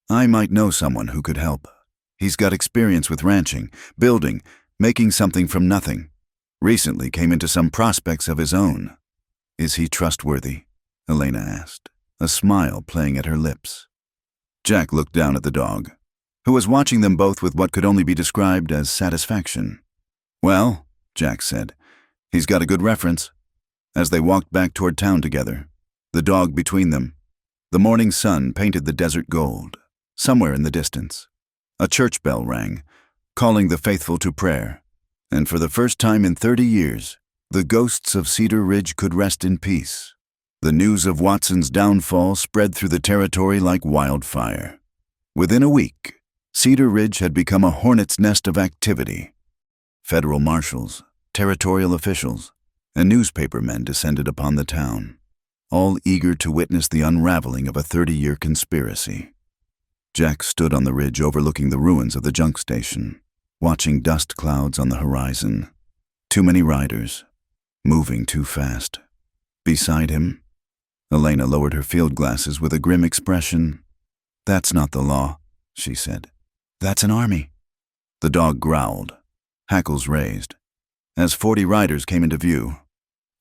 "I might know someone who could help. He's got experience with ranching, building, making something from nothing. Recently came into some prospects of his own." "Is he trustworthy?" Elena asked, a smile playing at her lips. Jack looked down at the dog, who was watching them both with what could only be described as satisfaction. "Well," Jack said, "he's got a good reference." As they walked back toward town together, the dog between them, the morning sun painted the desert gold. Somewhere in the distance, a church bell rang, calling the faithful to prayer, and for the first time in 30 years, the ghosts of Cedar Ridge could rest in peace. The news of Watson's downfall spread through the territory like wildfire. Within a week, Cedar Ridge had become a hornet's nest of activity. Federal marshals, territorial officials, and newspaper men descended upon the town, all eager to witness the unraveling of a 30-year conspiracy. Jack stood on the ridge overlooking the ruins of the junk station, watching dust clouds on the horizon. Too many riders, moving too fast. Beside him, Elena lowered her field glasses with a grim expression. "That's not the law," she said. "That's an army." The dog growled, hackles raised, as 40 riders came into view.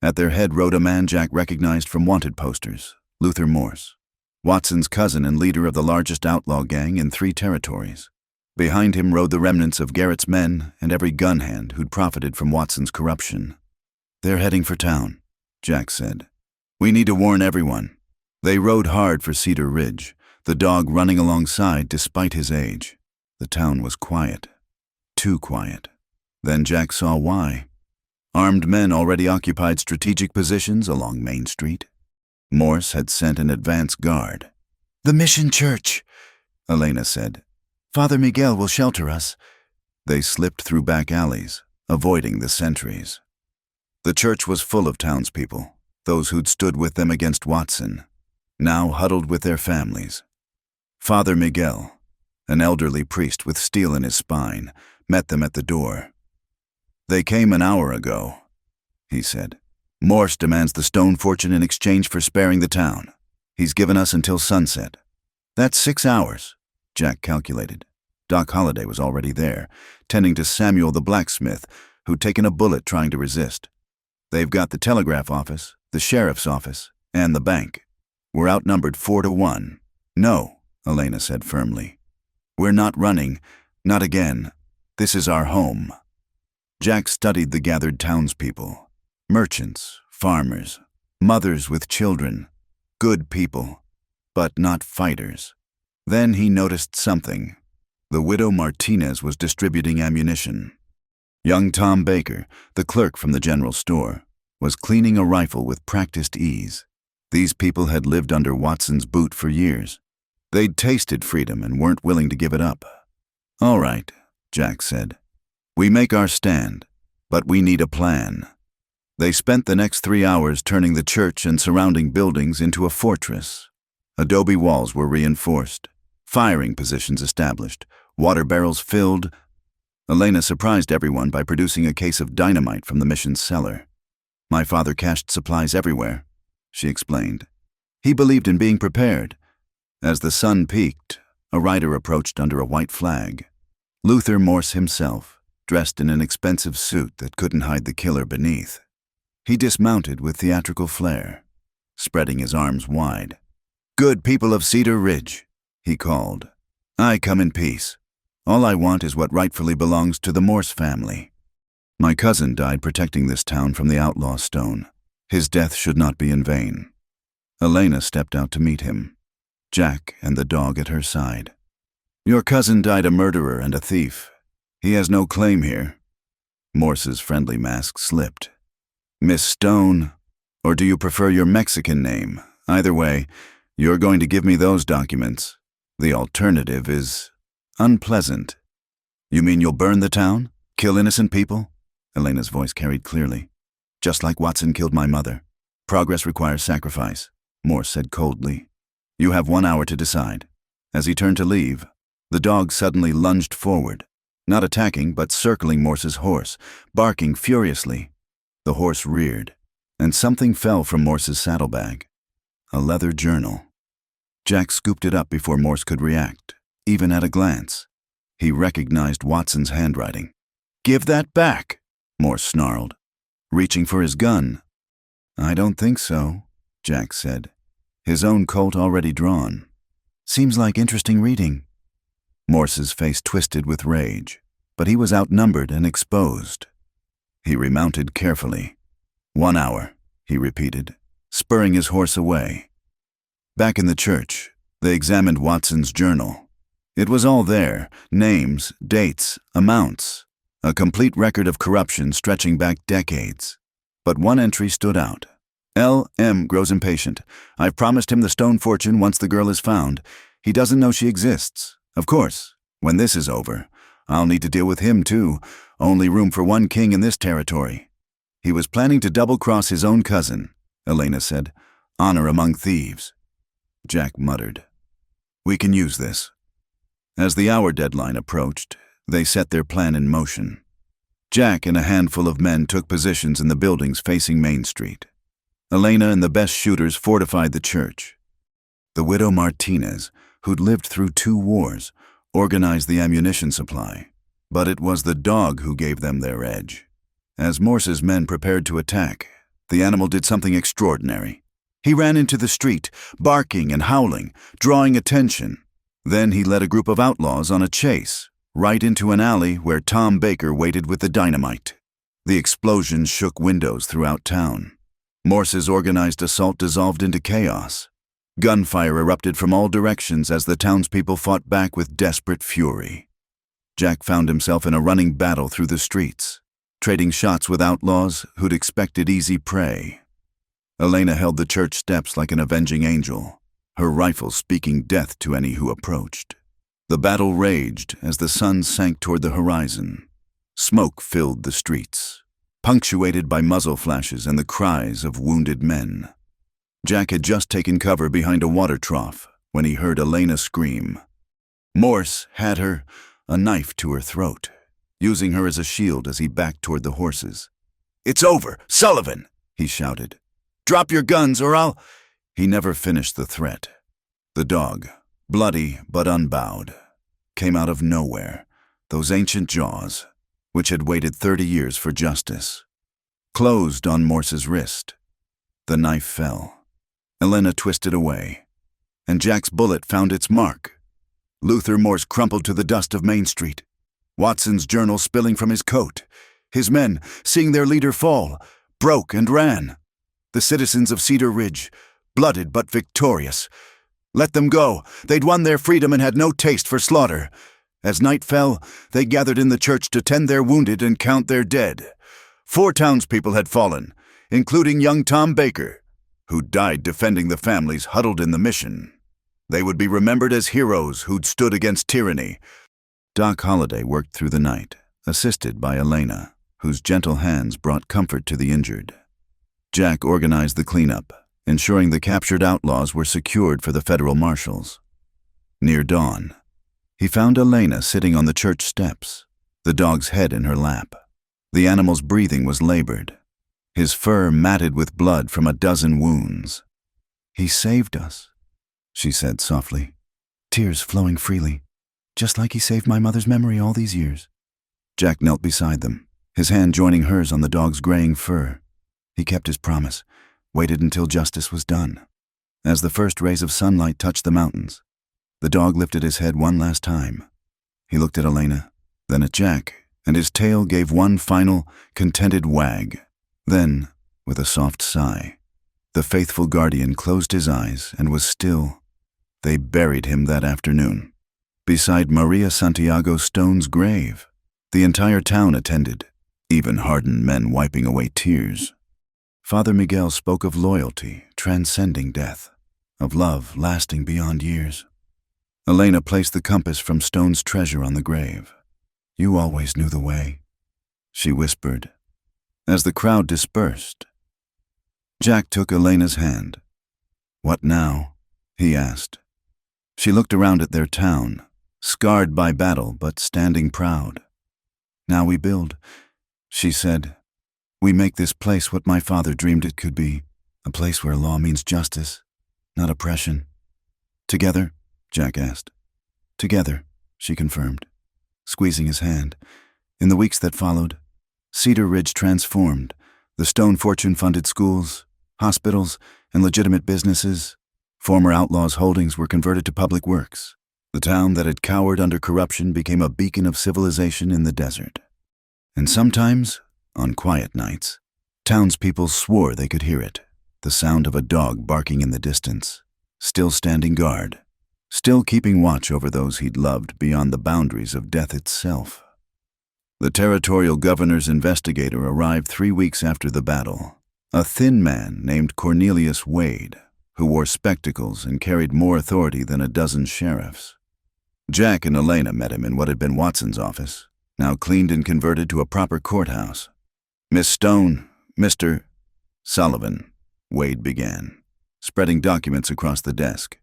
At their head rode a man Jack recognized from wanted posters, Luther Morse, Watson's cousin and leader of the largest outlaw gang in 3 territories. Behind him rode the remnants of Garrett's men and every gun hand who'd profited from Watson's corruption. "They're heading for town," Jack said. "We need to warn everyone." They rode hard for Cedar Ridge, the dog running alongside despite his age. The town was quiet. Too quiet. Then Jack saw why. Armed men already occupied strategic positions along Main Street. Morse had sent an advance guard. "The Mission Church," Elena said. "Father Miguel will shelter us." They slipped through back alleys, avoiding the sentries. The church was full of townspeople, those who'd stood with them against Watson, now huddled with their families. Father Miguel, an elderly priest with steel in his spine, met them at the door. "They came an hour ago," he said. "Morse demands the stone fortune in exchange for sparing the town. He's given us until sunset." "That's 6 hours," Jack calculated. Doc Holliday was already there, tending to Samuel the blacksmith, who'd taken a bullet trying to resist. "They've got the telegraph office, the sheriff's office, and the bank. We're outnumbered 4 to 1. "No," Elena said firmly. "We're not running, not again. This is our home." Jack studied the gathered townspeople. Merchants, farmers, mothers with children. Good people, but not fighters. Then he noticed something. The widow Martinez was distributing ammunition. Young Tom Baker, the clerk from the general store, was cleaning a rifle with practiced ease. These people had lived under Watson's boot for years. They'd tasted freedom and weren't willing to give it up. "All right," Jack said. "We make our stand, but we need a plan." They spent the next 3 hours turning the church and surrounding buildings into a fortress. Adobe walls were reinforced, firing positions established, water barrels filled. Elena surprised everyone by producing a case of dynamite from the mission's cellar. My father cached supplies everywhere, she explained. He believed in being prepared. As the sun peaked, a rider approached under a white flag. Luther Morse himself, dressed in an expensive suit that couldn't hide the killer beneath. He dismounted with theatrical flair, spreading his arms wide. "Good people of Cedar Ridge," he called. "I come in peace. All I want is what rightfully belongs to the Morse family. My cousin died protecting this town from the outlaw stone. His death should not be in vain." Elena stepped out to meet him, Jack and the dog at her side. "Your cousin died a murderer and a thief. He has no claim here." Morse's friendly mask slipped. "Miss Stone, or do you prefer your Mexican name? Either way, you're going to give me those documents. The alternative is unpleasant." "You mean you'll burn the town? Kill innocent people?" Elena's voice carried clearly. "Just like Watson killed my mother. Progress requires sacrifice," Morse said coldly. "You have 1 hour to decide." As he turned to leave, the dog suddenly lunged forward, not attacking but circling Morse's horse, barking furiously. The horse reared, and something fell from Morse's saddlebag. A leather journal. Jack scooped it up before Morse could react, even at a glance. He recognized Watson's handwriting. "Give that back," Morse snarled, reaching for his gun. "I don't think so," Jack said, his own Colt already drawn. "Seems like interesting reading." Morse's face twisted with rage, but he was outnumbered and exposed. He remounted carefully. 1 hour, he repeated, spurring his horse away. Back in the church, they examined Watson's journal. It was all there, names, dates, amounts, a complete record of corruption stretching back decades. But one entry stood out. "L.M. grows impatient. I've promised him the stone fortune once the girl is found. He doesn't know she exists. Of course, when this is over, I'll need to deal with him too. Only room for one king in this territory." "He was planning to double-cross his own cousin," Elena said. "Honor among thieves." Jack muttered. "We can use this." As the hour deadline approached, they set their plan in motion. Jack and a handful of men took positions in the buildings facing Main Street. Elena and the best shooters fortified the church. The widow Martinez, who'd lived through 2 wars, organized the ammunition supply, but it was the dog who gave them their edge. As Morse's men prepared to attack, the animal did something extraordinary. He ran into the street, barking and howling, drawing attention. Then he led a group of outlaws on a chase, right into an alley where Tom Baker waited with the dynamite. The explosion shook windows throughout town. Morse's organized assault dissolved into chaos. Gunfire erupted from all directions as the townspeople fought back with desperate fury. Jack found himself in a running battle through the streets, trading shots with outlaws who'd expected easy prey. Elena held the church steps like an avenging angel, her rifle speaking death to any who approached. The battle raged as the sun sank toward the horizon. Smoke filled the streets, punctuated by muzzle flashes and the cries of wounded men. Jack had just taken cover behind a water trough when he heard Elena scream. Morse had her, a knife to her throat, using her as a shield as he backed toward the horses. "It's over, Sullivan!" he shouted. "Drop your guns or I'll—" He never finished the threat. The dog, bloody but unbowed, came out of nowhere, those ancient jaws, which had waited 30 years for justice, closed on Morse's wrist. The knife fell. Elena twisted away, and Jack's bullet found its mark. Luther Morse crumpled to the dust of Main Street, Watson's journal spilling from his coat. His men, seeing their leader fall, broke and ran. The citizens of Cedar Ridge, blooded but victorious. Let them go. They'd won their freedom and had no taste for slaughter. As night fell, they gathered in the church to tend their wounded and count their dead. 4 townspeople had fallen, including young Tom Baker, who died defending the families huddled in the mission. They would be remembered as heroes who'd stood against tyranny. Doc Holliday worked through the night, assisted by Elena, whose gentle hands brought comfort to the injured. Jack organized the cleanup, ensuring the captured outlaws were secured for the federal marshals. Near dawn, he found Elena sitting on the church steps, the dog's head in her lap. The animal's breathing was labored, his fur matted with blood from a dozen wounds. "He saved us," she said softly, tears flowing freely, "just like he saved my mother's memory all these years." Jack knelt beside them, his hand joining hers on the dog's graying fur. He kept his promise, waited until justice was done. As the first rays of sunlight touched the mountains, the dog lifted his head one last time. He looked at Elena, then at Jack, and his tail gave one final, contented wag. Then, with a soft sigh, the faithful guardian closed his eyes and was still. They buried him that afternoon, beside Maria Santiago Stone's grave. The entire town attended, even hardened men wiping away tears. Father Miguel spoke of loyalty transcending death, of love lasting beyond years. Elena placed the compass from Stone's treasure on the grave. "You always knew the way," she whispered. As the crowd dispersed, Jack took Elena's hand. "What now?" he asked. She looked around at their town, scarred by battle but standing proud. "Now we build," she said. "We make this place what my father dreamed it could be, a place where law means justice, not oppression." "Together?" Jack asked. "Together," she confirmed, squeezing his hand. In the weeks that followed, Cedar Ridge transformed. The Stone fortune funded schools, hospitals, and legitimate businesses. Former outlaws' holdings were converted to public works. The town that had cowered under corruption became a beacon of civilization in the desert. And sometimes, on quiet nights, townspeople swore they could hear it, the sound of a dog barking in the distance, still standing guard, still keeping watch over those he'd loved beyond the boundaries of death itself. The territorial governor's investigator arrived 3 weeks after the battle, a thin man named Cornelius Wade, who wore spectacles and carried more authority than a dozen sheriffs. Jack and Elena met him in what had been Watson's office, now cleaned and converted to a proper courthouse. "Miss Stone, Mr. Sullivan," Wade began, spreading documents across the desk.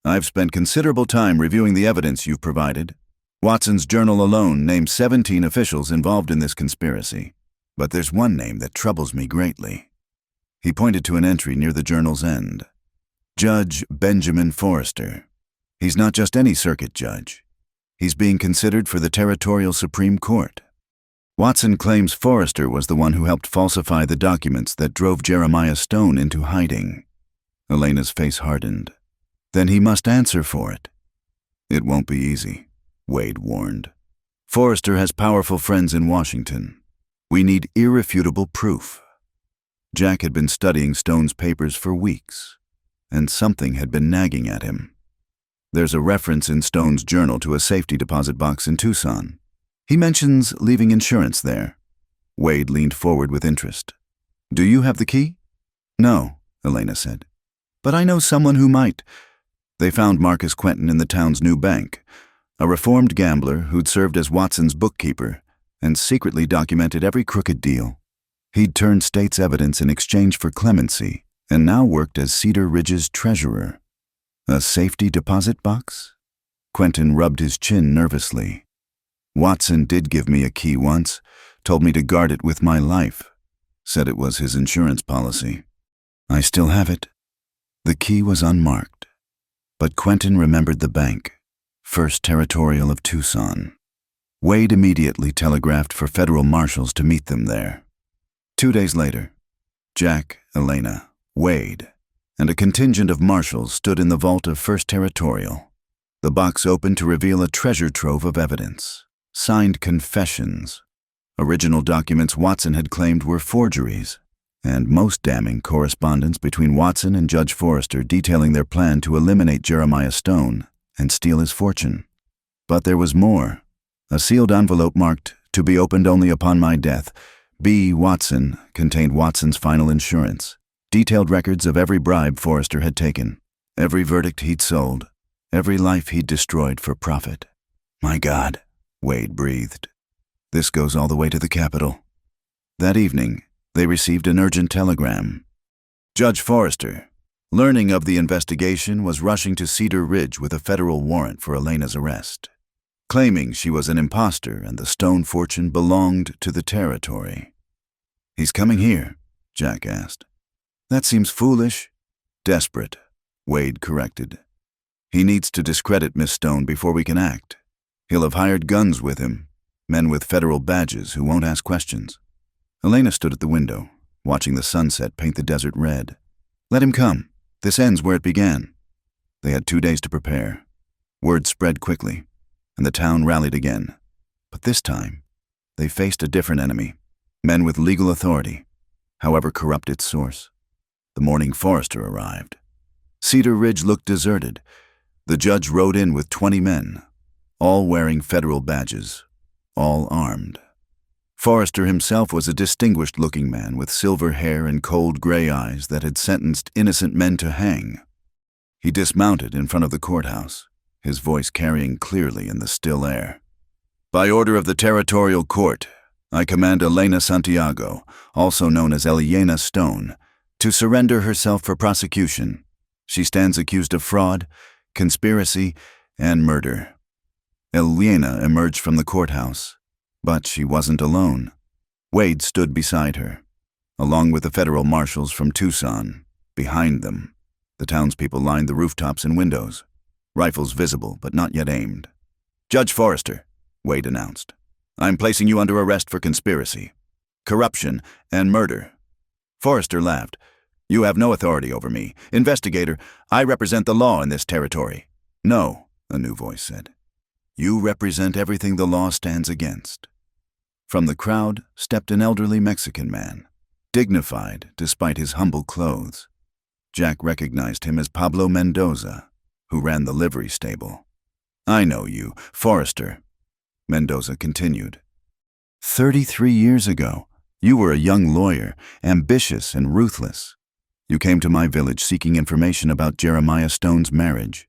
"I've spent considerable time reviewing the evidence you've provided. Watson's journal alone named 17 officials involved in this conspiracy, but there's one name that troubles me greatly." He pointed to an entry near the journal's end. "Judge Benjamin Forrester. He's not just any circuit judge. He's being considered for the Territorial Supreme Court. Watson claims Forrester was the one who helped falsify the documents that drove Jeremiah Stone into hiding." Elena's face hardened. "Then he must answer for it." "It won't be easy," Wade warned. "Forrester has powerful friends in Washington. We need irrefutable proof." Jack had been studying Stone's papers for weeks, and something had been nagging at him. There's a reference in Stone's journal to a safety deposit box in Tucson. He mentions leaving insurance there. Wade leaned forward with interest. "Do you have the key?" "No," Elena said. "But I know someone who might." They found Marcus Quentin in the town's new bank, a reformed gambler who'd served as Watson's bookkeeper and secretly documented every crooked deal. He'd turned state's evidence in exchange for clemency and now worked as Cedar Ridge's treasurer. "A safety deposit box?" Quentin rubbed his chin nervously. "Watson did give me a key once, told me to guard it with my life, said it was his insurance policy. I still have it." The key was unmarked, but Quentin remembered the bank, First Territorial of Tucson. Wade immediately telegraphed for federal marshals to meet them there. 2 days later, Jack, Elena, Wade, and a contingent of marshals stood in the vault of First Territorial. The box opened to reveal a treasure trove of evidence, signed confessions, original documents Watson had claimed were forgeries, and most damning correspondence between Watson and Judge Forrester detailing their plan to eliminate Jeremiah Stone and steal his fortune. But there was more. A sealed envelope marked, "To be opened only upon my death." B. Watson contained Watson's final insurance, detailed records of every bribe Forrester had taken, every verdict he'd sold, every life he'd destroyed for profit. "My God," Wade breathed. "This goes all the way to the Capitol." That evening, they received an urgent telegram. Judge Forrester, learning of the investigation, was rushing to Cedar Ridge with a federal warrant for Elena's arrest. claiming she was an imposter and the stone fortune belonged to the territory. "He's coming here?" Jack asked. "That seems foolish." "Desperate," Wade corrected. "He needs to discredit Miss Stone before we can act. He'll have hired guns with him, men with federal badges who won't ask questions." Elena stood at the window, watching the sunset paint the desert red. "Let him come. This ends where it began." They had 2 days to prepare. Word spread quickly, and the town rallied again. But this time, they faced a different enemy, men with legal authority, however corrupt its source. The morning Forrester arrived. Cedar Ridge looked deserted. The judge rode in with 20 men, all wearing federal badges, all armed. Forrester himself was a distinguished-looking man with silver hair and cold gray eyes that had sentenced innocent men to hang. He dismounted in front of the courthouse, his voice carrying clearly in the still air. "By order of the Territorial Court, I command Elena Santiago, also known as Eliana Stone, to surrender herself for prosecution. She stands accused of fraud, conspiracy, and murder." Eliana emerged from the courthouse, but she wasn't alone. Wade stood beside her, along with the federal marshals from Tucson. Behind them, the townspeople lined the rooftops and windows, rifles visible but not yet aimed. "Judge Forrester," Wade announced, "I'm placing you under arrest for conspiracy, corruption, and murder." Forrester laughed. "You have no authority over me. Investigator, I represent the law in this territory." "No," a new voice said. "You represent everything the law stands against." From the crowd stepped an elderly Mexican man, dignified despite his humble clothes. Jack recognized him as Pablo Mendoza, who ran the livery stable. "I know you, Forrester," Mendoza continued. 33 years ago, you were a young lawyer, ambitious and ruthless. You came to my village seeking information about Jeremiah Stone's marriage.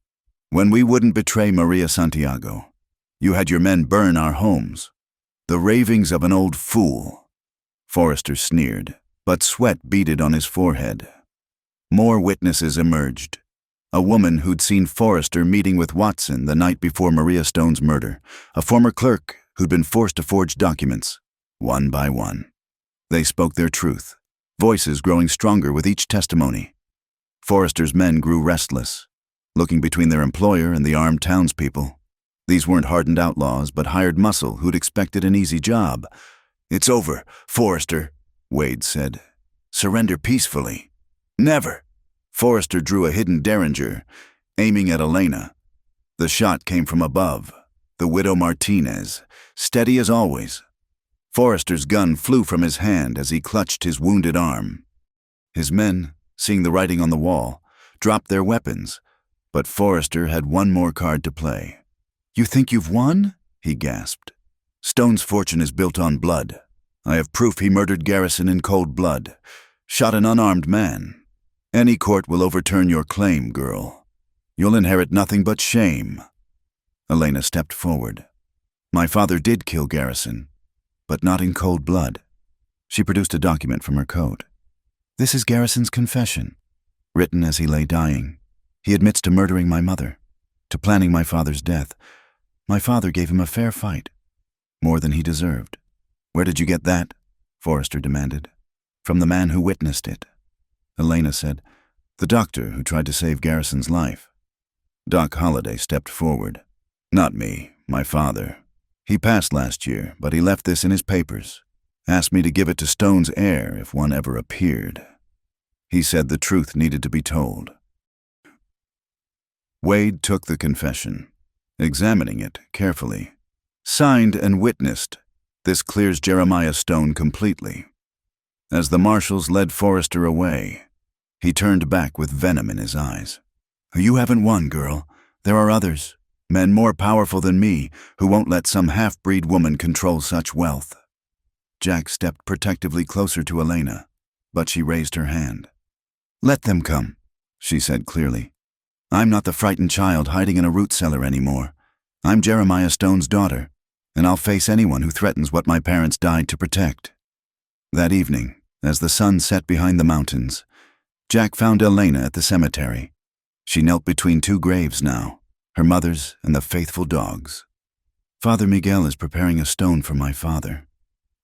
When we wouldn't betray Maria Santiago, you had your men burn our homes. The ravings of an old fool." Forrester sneered, but sweat beaded on his forehead. More witnesses emerged. A woman who'd seen Forrester meeting with Watson the night before Maria Stone's murder, a former clerk who'd been forced to forge documents, one by one. They spoke their truth, voices growing stronger with each testimony. Forrester's men grew restless, looking between their employer and the armed townspeople. These weren't hardened outlaws, but hired muscle who'd expected an easy job. "It's over, Forrester," Wade said. "Surrender peacefully." "Never." Forrester drew a hidden derringer, aiming at Elena. The shot came from above, the widow Martinez, steady as always. Forrester's gun flew from his hand as he clutched his wounded arm. His men, seeing the writing on the wall, dropped their weapons, but Forrester had one more card to play. "You think you've won?" he gasped. "Stone's fortune is built on blood. I have proof he murdered Garrison in cold blood, shot an unarmed man. Any court will overturn your claim, girl. You'll inherit nothing but shame." Elena stepped forward. "My father did kill Garrison, but not in cold blood." She produced a document from her coat. "This is Garrison's confession, written as he lay dying. He admits to murdering my mother, to planning my father's death. My father gave him a fair fight, more than he deserved." "Where did you get that?" Forrester demanded. "From the man who witnessed it." Elena said, "The doctor who tried to save Garrison's life." Doc Holliday stepped forward. "Not me, my father. He passed last year, but he left this in his papers. Asked me to give it to Stone's heir if one ever appeared. He said the truth needed to be told." Wade took the confession, examining it carefully. "Signed and witnessed. This clears Jeremiah Stone completely." As the marshals led Forrester away, he turned back with venom in his eyes. "You haven't won, girl. There are others, men more powerful than me, who won't let some half-breed woman control such wealth." Jack stepped protectively closer to Elena, but she raised her hand. "Let them come," she said clearly. "I'm not the frightened child hiding in a root cellar anymore. I'm Jeremiah Stone's daughter, and I'll face anyone who threatens what my parents died to protect." That evening, as the sun set behind the mountains, Jack found Elena at the cemetery. She knelt between two graves now, her mother's and the faithful dog's. Father Miguel is preparing a stone for my father,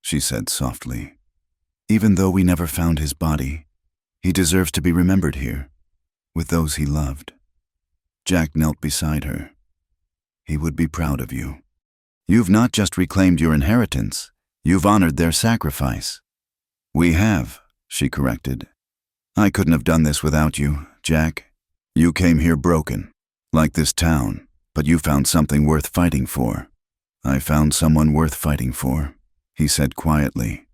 she said softly. Even though we never found his body, he deserves to be remembered here, with those he loved. Jack knelt beside her. He would be proud of you. You've not just reclaimed your inheritance, you've honored their sacrifice. We have, she corrected. I couldn't have done this without you, Jack. You came here broken, like this town, but you found something worth fighting for. I found someone worth fighting for, he said quietly.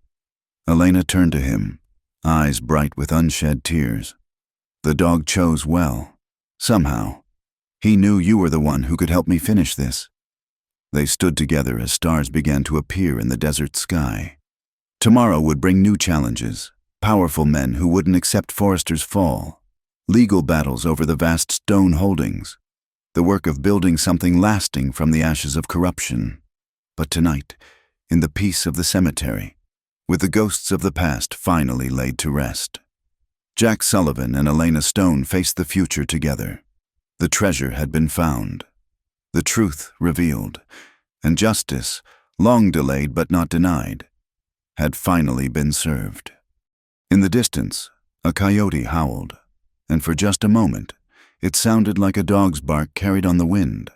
Elena turned to him, eyes bright with unshed tears. The dog chose well. Somehow, he knew you were the one who could help me finish this. They stood together as stars began to appear in the desert sky. Tomorrow would bring new challenges, powerful men who wouldn't accept Forrester's fall, legal battles over the vast stone holdings, the work of building something lasting from the ashes of corruption. But tonight, in the peace of the cemetery, with the ghosts of the past finally laid to rest, Jack Sullivan and Elena Stone faced the future together. The treasure had been found, the truth revealed, and justice, long delayed but not denied, had finally been served. In the distance, a coyote howled, and for just a moment, it sounded like a dog's bark carried on the wind.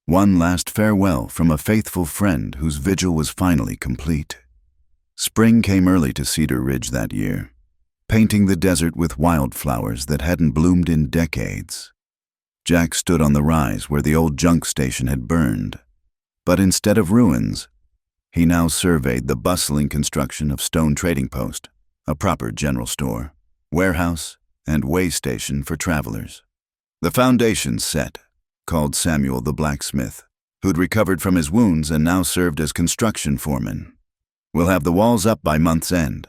One last farewell from a faithful friend whose vigil was finally complete. Spring came early to Cedar Ridge that year, painting the desert with wildflowers that hadn't bloomed in decades. Jack stood on the rise where the old junk station had burned, but instead of ruins, he now surveyed the bustling construction of Stone Trading Post, a proper general store, warehouse, and way station for travelers. The foundation set, called Samuel the blacksmith, who'd recovered from his wounds and now served as construction foreman. We'll have the walls up by month's end.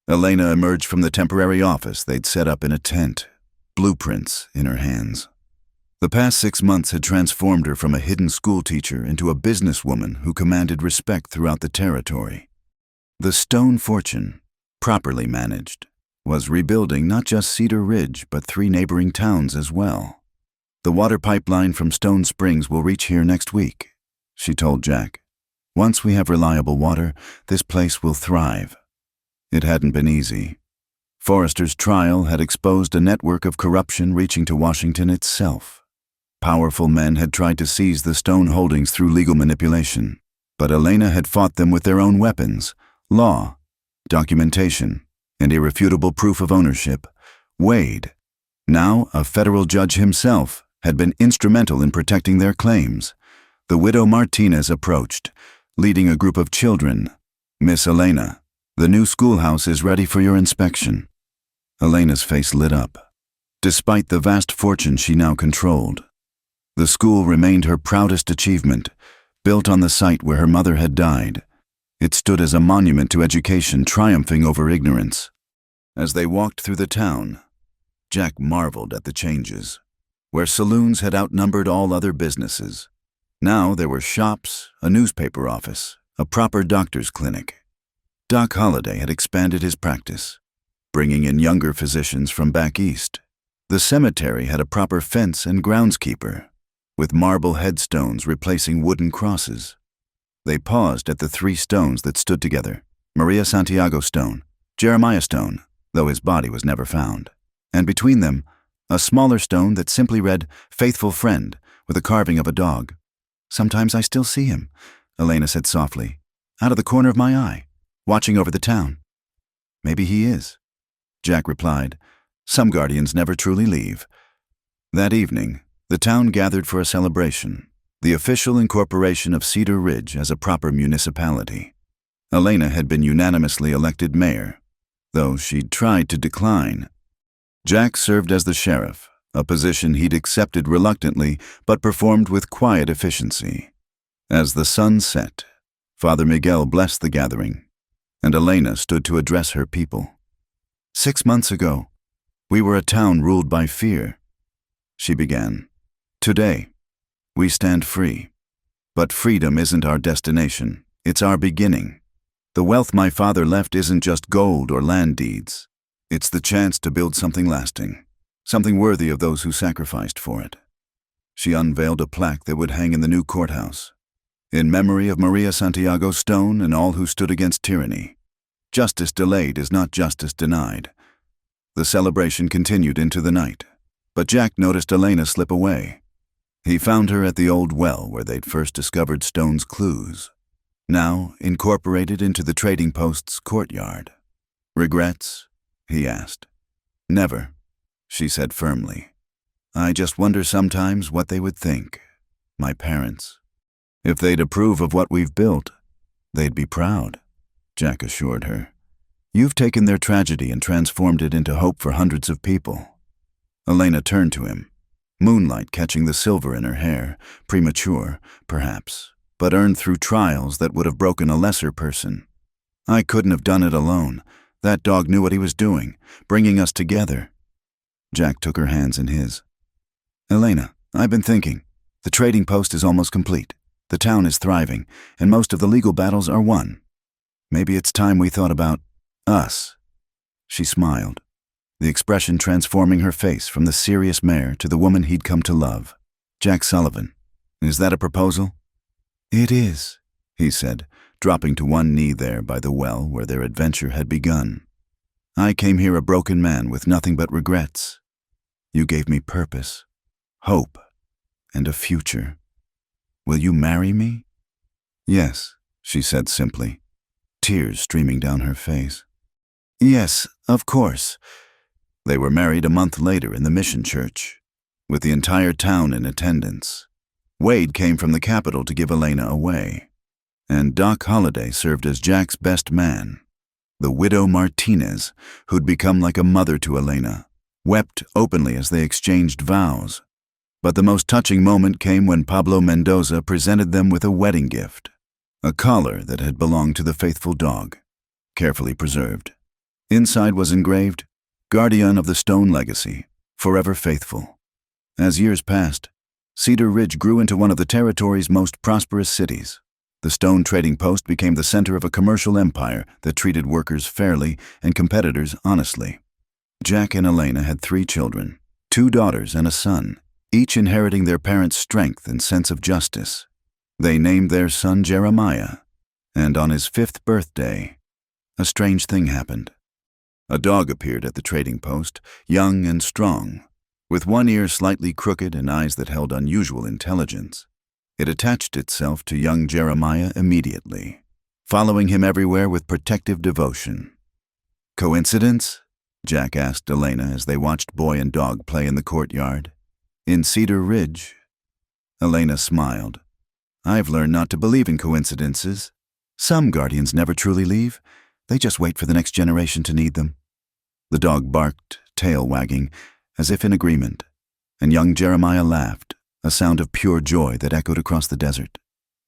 Elena emerged from the temporary office they'd set up in a tent, blueprints in her hands. The past 6 months had transformed her from a hidden schoolteacher into a businesswoman who commanded respect throughout the territory. The Stone fortune, properly managed, was rebuilding not just Cedar Ridge but 3 neighboring towns as well. The water pipeline from Stone Springs will reach here next week, she told Jack. Once we have reliable water, this place will thrive. It hadn't been easy. Forrester's trial had exposed a network of corruption reaching to Washington itself. Powerful men had tried to seize the Stone holdings through legal manipulation, but Elena had fought them with their own weapons: law, documentation, and irrefutable proof of ownership. Wade, now a federal judge himself, had been instrumental in protecting their claims. The widow Martinez approached, leading a group of children. Miss Elena, the new schoolhouse is ready for your inspection. Elena's face lit up. Despite the vast fortune she now controlled, the school remained her proudest achievement, built on the site where her mother had died. It stood as a monument to education triumphing over ignorance. As they walked through the town, Jack marveled at the changes. Where saloons had outnumbered all other businesses, now there were shops, a newspaper office, a proper doctor's clinic. Doc Holliday had expanded his practice, bringing in younger physicians from back east. The cemetery had a proper fence and groundskeeper, with marble headstones replacing wooden crosses. They paused at the 3 stones that stood together: Maria Santiago Stone, Jeremiah Stone, though his body was never found, and between them, a smaller stone that simply read, "Faithful Friend," with a carving of a dog. Sometimes I still see him, Elena said softly, out of the corner of my eye, watching over the town. Maybe he is, Jack replied. Some guardians never truly leave. That evening, the town gathered for a celebration, the official incorporation of Cedar Ridge as a proper municipality. Elena had been unanimously elected mayor, though she'd tried to decline. Jack served as the sheriff, a position he'd accepted reluctantly but performed with quiet efficiency. As the sun set, Father Miguel blessed the gathering, and Elena stood to address her people. 6 months ago, we were a town ruled by fear, she began. Today, we stand free. But freedom isn't our destination, it's our beginning. The wealth my father left isn't just gold or land deeds. It's the chance to build something lasting, something worthy of those who sacrificed for it. She unveiled a plaque that would hang in the new courthouse. In memory of Maria Santiago Stone and all who stood against tyranny. Justice delayed is not justice denied. The celebration continued into the night, but Jack noticed Elena slip away. He found her at the old well where they'd first discovered Stone's clues, now incorporated into the trading post's courtyard. "Regrets?" he asked. "Never," she said firmly. "I just wonder sometimes what they would think, my parents. If they'd approve of what we've built, they'd be proud," Jack assured her. "You've taken their tragedy and transformed it into hope for hundreds of people." Elena turned to him, moonlight catching the silver in her hair, premature, perhaps, but earned through trials that would have broken a lesser person. "I couldn't have done it alone. That dog knew what he was doing, bringing us together." Jack took her hands in his. "Elena, I've been thinking. The trading post is almost complete. The town is thriving, and most of the legal battles are won. Maybe it's time we thought about us." She smiled, the expression transforming her face from the serious mare to the woman he'd come to love. "Jack Sullivan, is that a proposal?" "It is," he said, dropping to one knee there by the well where their adventure had begun. "I came here a broken man with nothing but regrets. You gave me purpose, hope, and a future. Will you marry me?" "Yes," she said simply, tears streaming down her face. "Yes, of course." They were married a month later in the mission church, with the entire town in attendance. Wade came from the capital to give Elena away, and Doc Holliday served as Jack's best man. The widow Martinez, who'd become like a mother to Elena, wept openly as they exchanged vows. But the most touching moment came when Pablo Mendoza presented them with a wedding gift, a collar that had belonged to the faithful dog, carefully preserved. Inside was engraved, "Guardian of the Stone Legacy, forever faithful." As years passed, Cedar Ridge grew into one of the territory's most prosperous cities. The stone trading post became the center of a commercial empire that treated workers fairly and competitors honestly. Jack and Elena had 3 children, 2 daughters and a son, each inheriting their parents' strength and sense of justice. They named their son Jeremiah, and on his 5th birthday, a strange thing happened. A dog appeared at the trading post, young and strong, with one ear slightly crooked and eyes that held unusual intelligence. It attached itself to young Jeremiah immediately, following him everywhere with protective devotion. "Coincidence?" Jack asked Elena as they watched boy and dog play in the courtyard. "In Cedar Ridge?" Elena smiled. "I've learned not to believe in coincidences. Some guardians never truly leave. They just wait for the next generation to need them." The dog barked, tail wagging, as if in agreement, and young Jeremiah laughed, a sound of pure joy that echoed across the desert.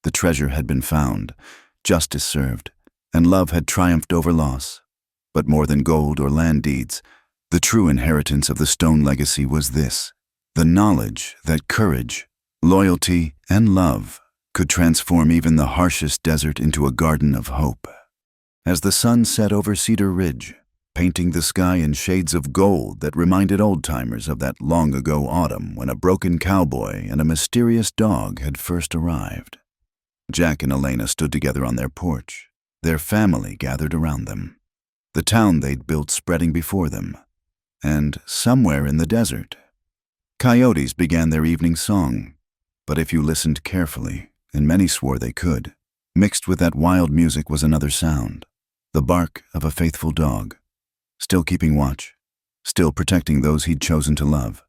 The treasure had been found, justice served, and love had triumphed over loss. But more than gold or land deeds, the true inheritance of the stone legacy was this: the knowledge that courage, loyalty, and love could transform even the harshest desert into a garden of hope. As the sun set over Cedar Ridge, painting the sky in shades of gold that reminded old-timers of that long-ago autumn when a broken cowboy and a mysterious dog had first arrived, Jack and Elena stood together on their porch, their family gathered around them, the town they'd built spreading before them, and somewhere in the desert, coyotes began their evening song. But if you listened carefully, and many swore they could, mixed with that wild music was another sound, the bark of a faithful dog, still keeping watch, still protecting those he'd chosen to love.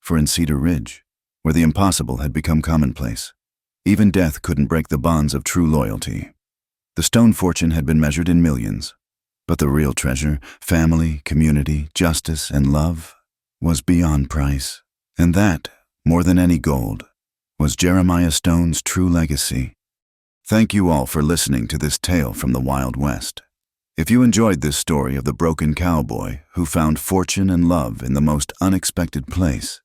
For in Cedar Ridge, where the impossible had become commonplace, even death couldn't break the bonds of true loyalty. The stone fortune had been measured in millions, but the real treasure, family, community, justice, and love, was beyond price. And that, more than any gold, was Jeremiah Stone's true legacy. Thank you all for listening to this tale from the Wild West. If you enjoyed this story of the broken cowboy who found fortune and love in the most unexpected place,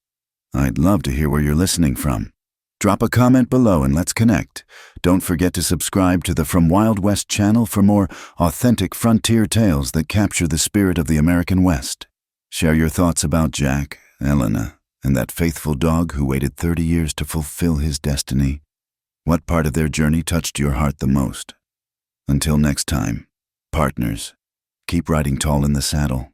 I'd love to hear where you're listening from. Drop a comment below and let's connect. Don't forget to subscribe to the From Wild West channel for more authentic frontier tales that capture the spirit of the American West. Share your thoughts about Jack, Elena, and that faithful dog who waited 30 years to fulfill his destiny. What part of their journey touched your heart the most? Until next time, partners, keep riding tall in the saddle.